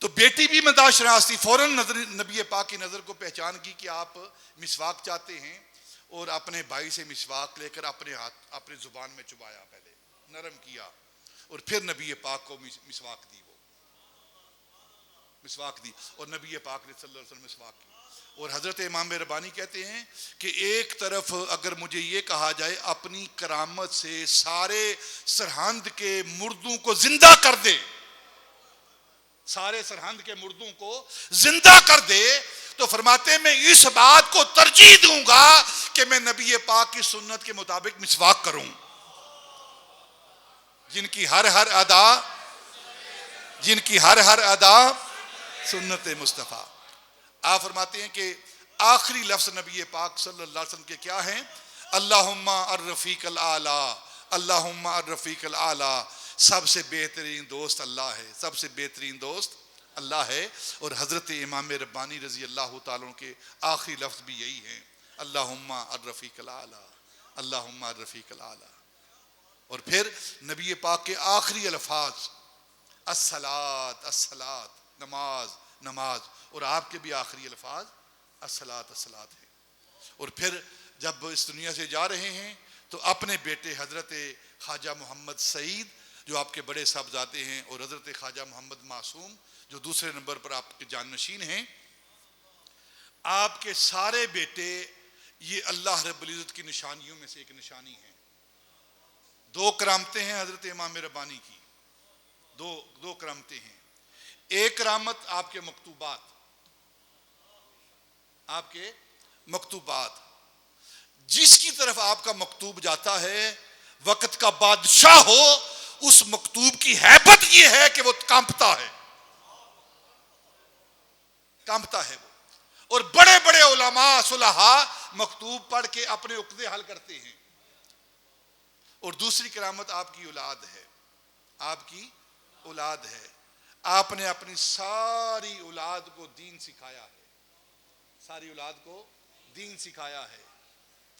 تو بیٹی بھی مزاج شناس تھی. فوراً نبی پاک کی نظر کو پہچان کی کہ آپ مسواک چاہتے ہیں, اور اپنے بھائی سے مسواک لے کر اپنے زبان میں چبایا, پہلے نرم کیا, اور پھر نبی پاک کو مسواک دی. اور نبی پاک نے صلی اللہ علیہ وسلم مسواک کی. اور حضرت امام ربانی کہتے ہیں کہ ایک طرف اگر مجھے یہ کہا جائے اپنی کرامت سے سارے سرہند کے مردوں کو زندہ کر دے, سارے سرہند کے مردوں کو زندہ کر دے, تو فرماتے ہیں میں اس بات کو ترجیح دوں گا کہ میں نبی پاک کی سنت کے مطابق مسواک کروں, جن کی ہر ادا سنت مصطفیٰ. آپ فرماتے ہیں کہ آخری لفظ نبی پاک صلی اللہ علیہ وسلم کے کیا ہیں؟ اللہم الرفیق الاعلی, اللہم الرفیق الاعلی. سب سے بہترین دوست اللہ ہے, سب سے بہترین دوست اللہ ہے. اور حضرت امام ربانی رضی اللہ تعالیٰ عنہ کے آخری لفظ بھی یہی ہیں, اللہم الرفیق الاعلی, اللہم الرفیق الاعلی. اور پھر نبی پاک کے آخری الفاظ الصلاۃ الصلاۃ, نماز نماز. اور آپ کے بھی آخری الفاظ الصلاۃ الصلاۃ ہیں. اور پھر جب اس دنیا سے جا رہے ہیں تو اپنے بیٹے حضرت خواجہ محمد سعید جو آپ کے بڑے صاحبزادے ہیں, اور حضرت خواجہ محمد معصوم جو دوسرے نمبر پر آپ کے جانشین ہیں, آپ کے سارے بیٹے یہ اللہ رب العزت کی نشانیوں میں سے ایک نشانی ہیں. 2 کرامتیں ہیں حضرت امام ربانی کی. دو کرامتیں ہیں. ایک کرامت آپ کے مکتوبات، جس کی طرف آپ کا مکتوب جاتا ہے وقت کا بادشاہ ہو، اس مکتوب کی ہیبت یہ ہے کہ وہ کانپتا ہے وہ. اور بڑے بڑے علماء صلحاء مکتوب پڑھ کے اپنے عقدے حل کرتے ہیں. اور دوسری کرامت آپ کی اولاد ہے. آپ نے اپنی ساری اولاد کو دین سکھایا ہے.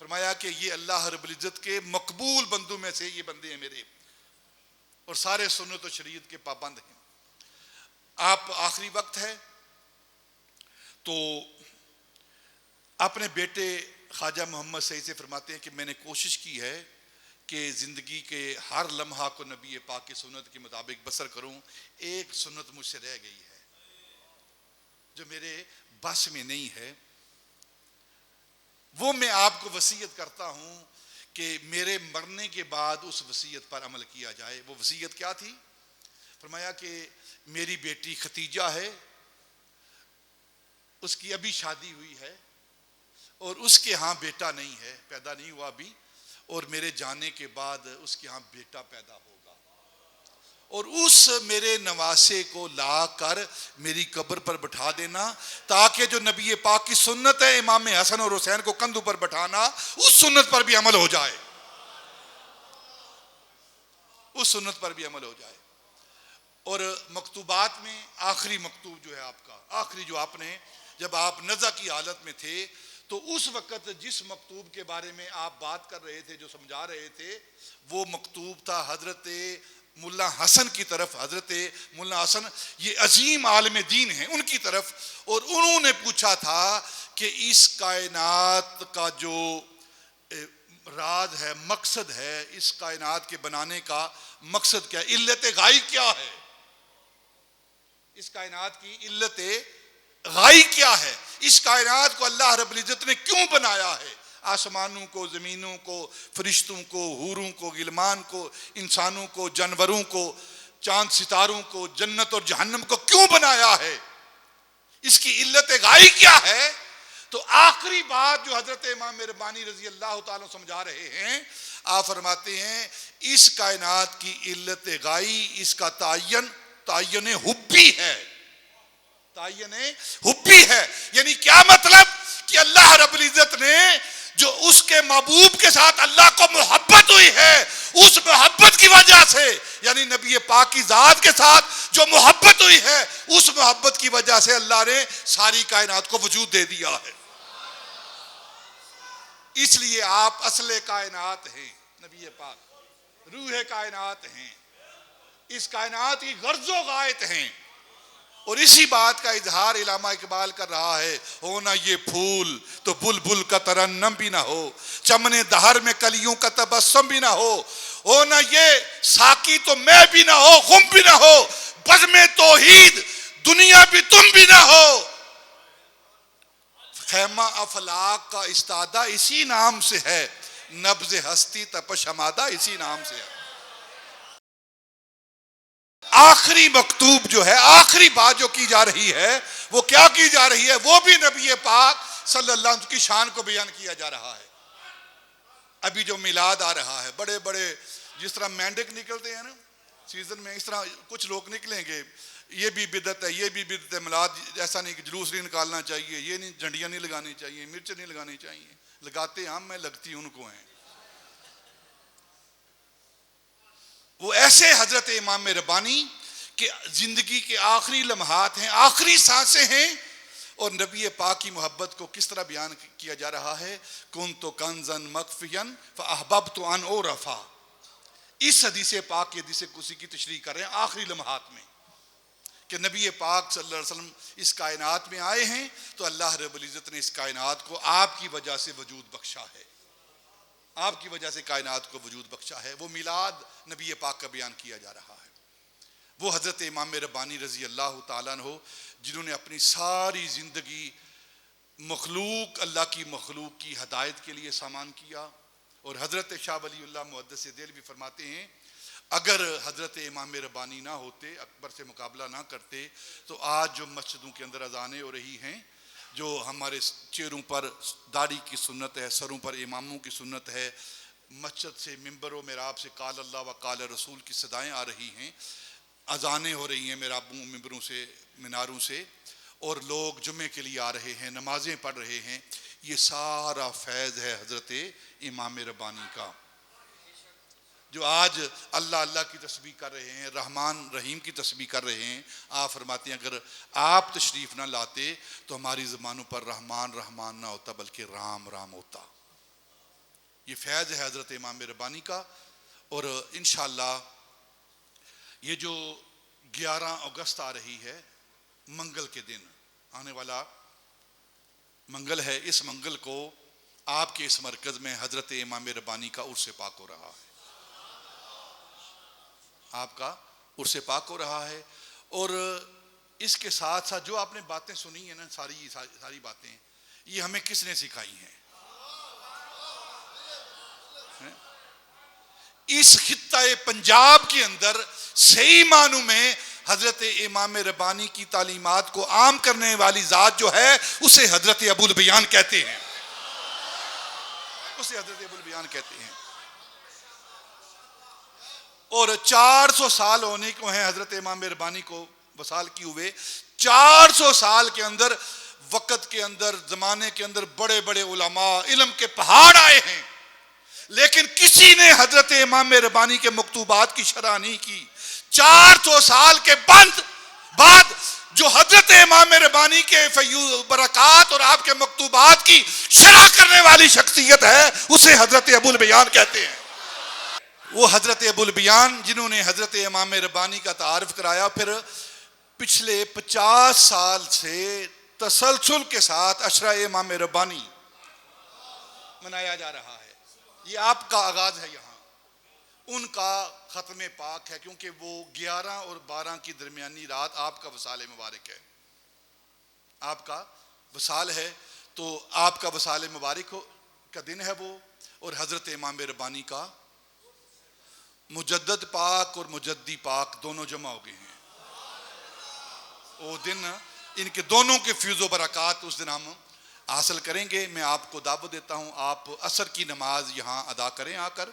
فرمایا کہ یہ اللہ رب العزت کے مقبول بندوں میں سے یہ بندے ہیں میرے، اور سارے سنت و شریعت کے پابند ہیں. آپ آخری وقت ہے تو اپنے بیٹے خواجہ محمد سعید سے فرماتے ہیں کہ میں نے کوشش کی ہے کہ زندگی کے ہر لمحہ کو نبی پاک کی سنت کے مطابق بسر کروں. ایک سنت مجھ سے رہ گئی ہے جو میرے بس میں نہیں ہے، وہ میں آپ کو وصیت کرتا ہوں کہ میرے مرنے کے بعد اس وصیت پر عمل کیا جائے. وہ وصیت کیا تھی؟ فرمایا کہ میری بیٹی ختیجہ ہے، اس کی ابھی شادی ہوئی ہے اور اس کے ہاں بیٹا نہیں ہے، پیدا نہیں ہوا ابھی، اور میرے جانے کے بعد اس کے ہاں بیٹا پیدا ہوگا، اور اس میرے نواسے کو لا کر میری قبر پر بٹھا دینا تاکہ جو نبی پاک کی سنت ہے امام حسن اور حسین کو کندھوں پر بٹھانا، اس سنت پر بھی عمل ہو جائے. اور مکتوبات میں آخری مکتوب جو ہے آپ کا، آخری جو آپ نے جب آپ نزع کی حالت میں تھے تو اس وقت جس مکتوب کے بارے میں آپ بات کر رہے تھے، جو سمجھا رہے تھے، وہ مکتوب تھا حضرت ملا حسن کی طرف. حضرت ملا حسن یہ عظیم عالم دین ہیں، ان کی طرف. اور انہوں نے پوچھا تھا کہ اس کائنات کا جو راز ہے، مقصد ہے، اس کائنات کے بنانے کا مقصد کیا ہے، علت غائی کیا ہے، اس کائنات کی علت غائی کیا ہے، اس کائنات کو اللہ رب العزت نے کیوں بنایا ہے، آسمانوں کو، زمینوں کو، فرشتوں کو، حوروں کو، غلمان کو، انسانوں کو، جانوروں کو، چاند ستاروں کو، جنت اور جہنم کو کیوں بنایا ہے، اس کی علت غائی کیا ہے. تو آخری بات جو حضرت امام ربانی رضی اللہ تعالیٰ سمجھا رہے ہیں، آپ فرماتے ہیں اس کائنات کی علت غائی، اس کا تعین حبی ہے. یعنی کیا مطلب کہ اللہ رب العزت نے جو اس کے محبوب کے ساتھ اللہ کو محبت ہوئی ہے، اس محبت کی وجہ سے، یعنی نبی پاک کی ذات کے ساتھ جو محبت ہوئی ہے، اس محبت کی وجہ سے اللہ نے ساری کائنات کو وجود دے دیا ہے. اس لیے آپ اصل کائنات ہیں، نبی پاک روح کائنات ہیں، اس کائنات کی غرض و غایت ہیں. اور اسی بات کا اظہار علامہ اقبال کر رہا ہے، ہونا یہ پھول تو بلبل کا ترنم بھی نہ ہو، چمن دہر میں کلیوں کا تبسم بھی نہ ہونا یہ ساقی تو میں بھی نہ ہو، خم بھی نہ ہو، بزم توحید دنیا بھی تم بھی نہ ہو. خیمہ افلاک کا استادہ اسی نام سے ہے، نبض ہستی تپش ہمادہ اسی نام سے ہے. آخری مکتوب جو ہے، آخری بات جو کی جا رہی ہے، وہ کیا کی جا رہی ہے؟ وہ بھی نبی پاک صلی اللہ علیہ وسلم کی شان کو بیان کیا جا رہا ہے. ابھی جو میلاد آ رہا ہے، بڑے بڑے جس طرح مینڈک نکلتے ہیں نا سیزن میں، اس طرح کچھ لوگ نکلیں گے، یہ بھی بدعت ہے، یہ بھی بدعت ہے. میلاد ایسا نہیں کہ جلوس نہیں نکالنا چاہیے، یہ نہیں، جھنڈیاں نہیں لگانی چاہیے، مرچ نہیں لگانی چاہیے. لگاتے ہم میں، لگتی ان کو ہیں. وہ ایسے حضرت امام ربانی کہ زندگی کے آخری لمحات ہیں، آخری سانسیں ہیں، اور نبی پاک کی محبت کو کس طرح بیان کیا جا رہا ہے. کنت کنزا مخفیا فاحببت ان اعرف. اس حدیث پاک کی حدیث قدسی کی تشریح کر رہے ہیں آخری لمحات میں کہ نبی پاک صلی اللہ علیہ وسلم اس کائنات میں آئے ہیں تو اللہ رب العزت نے اس کائنات کو آپ کی وجہ سے وجود بخشا ہے، آپ کی وجہ سے کائنات کو وجود بخشا ہے. وہ میلاد نبی پاک کا بیان کیا جا رہا ہے. وہ حضرت امام ربانی رضی اللہ تعالیٰ عنہ جنہوں نے اپنی ساری زندگی مخلوق، اللہ کی مخلوق کی ہدایت کے لیے سامان کیا. اور حضرت شاہ ولی اللہ محدث دہلوی فرماتے ہیں اگر حضرت امام ربانی نہ ہوتے، اکبر سے مقابلہ نہ کرتے، تو آج جو مسجدوں کے اندر اذانیں ہو رہی ہیں، جو ہمارے چہروں پر داڑھی کی سنت ہے، سروں پر اماموں کی سنت ہے، مسجد سے ممبر و محراب سے قال اللہ و قال رسول کی صدائیں آ رہی ہیں، اذانیں ہو رہی ہیں محرابوں ممبروں سے، میناروں سے، اور لوگ جمعے کے لیے آ رہے ہیں، نمازیں پڑھ رہے ہیں، یہ سارا فیض ہے حضرت امام ربانی کا، جو آج اللہ اللہ کی تسبیح کر رہے ہیں، رحمان رحیم کی تسبیح کر رہے ہیں۔ آپ فرماتے ہیں اگر آپ تشریف نہ لاتے تو ہماری زبانوں پر رحمان رحمان نہ ہوتا بلکہ رام رام ہوتا۔ یہ فیض ہے حضرت امام ربانی کا۔ اور انشاءاللہ یہ جو 11 اگست آ رہی ہے، منگل کے دن آنے والا منگل ہے، اس منگل کو آپ کے اس مرکز میں حضرت امام ربانی کا عرس پاک ہو رہا ہے، آپ کا عرس پاک ہو رہا ہے۔ اور اس کے ساتھ ساتھ جو آپ نے باتیں سنی ہیں نا، ساری باتیں یہ ہمیں کس نے سکھائی ہیں؟ اس خطہ پنجاب کے اندر صحیح معنوں میں حضرت امام ربانی کی تعلیمات کو عام کرنے والی ذات جو ہے اسے حضرت ابو البیان کہتے ہیں، اسے حضرت ابو البیان کہتے ہیں۔ اور 400 سال ہونے کو ہیں حضرت امام ربانی کو وصال کی ہوئے، 400 سال کے اندر، وقت کے اندر، زمانے کے اندر بڑے بڑے علماء علم کے پہاڑ آئے ہیں، لیکن کسی نے حضرت امام ربانی کے مکتوبات کی شرح نہیں کی۔ 400 سال کے بعد جو حضرت امام ربانی کے فیوض برکات اور آپ کے مکتوبات کی شرح کرنے والی شخصیت ہے، اسے حضرت ابو البیان کہتے ہیں۔ وہ حضرت ابو البیان جنہوں نے حضرت امام ربانی کا تعارف کرایا، پھر پچھلے 50 سال سے تسلسل کے ساتھ عشرہ امام ربانی منایا جا رہا ہے۔ یہ آپ کا آغاز ہے، یہاں ان کا ختم پاک ہے، کیونکہ وہ 11 اور 12 کی درمیانی رات آپ کا وصال مبارک ہے، آپ کا وصال ہے، تو آپ کا وصال مبارک کا دن ہے وہ، اور حضرت امام ربانی کا مجدد پاک اور مجدی پاک دونوں جمع ہو گئے ہیں۔ وہ دن ان کے دونوں کے فیض و برکات اس دن ہم حاصل کریں گے۔ میں آپ کو دعوت دیتا ہوں، آپ عصر کی نماز یہاں ادا کریں، آ کر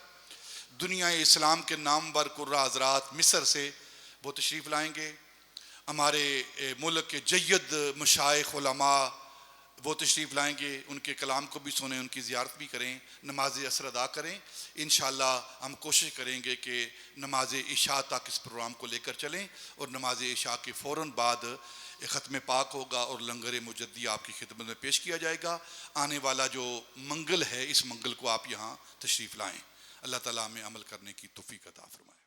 دنیا اسلام کے نامور قرہ حضرات مصر سے وہ تشریف لائیں گے، ہمارے ملک کے جید مشائخ علماء وہ تشریف لائیں گے، ان کے کلام کو بھی سنیں، ان کی زیارت بھی کریں، نماز عصر ادا کریں۔ انشاءاللہ ہم کوشش کریں گے کہ نماز عشاء تک اس پروگرام کو لے کر چلیں، اور نماز عشاء کے فوراً بعد ختم پاک ہوگا اور لنگر مجدی آپ کی خدمت میں پیش کیا جائے گا۔ آنے والا جو منگل ہے، اس منگل کو آپ یہاں تشریف لائیں۔ اللہ تعالیٰ ہمیں عمل کرنے کی توفیق عطا فرمائے۔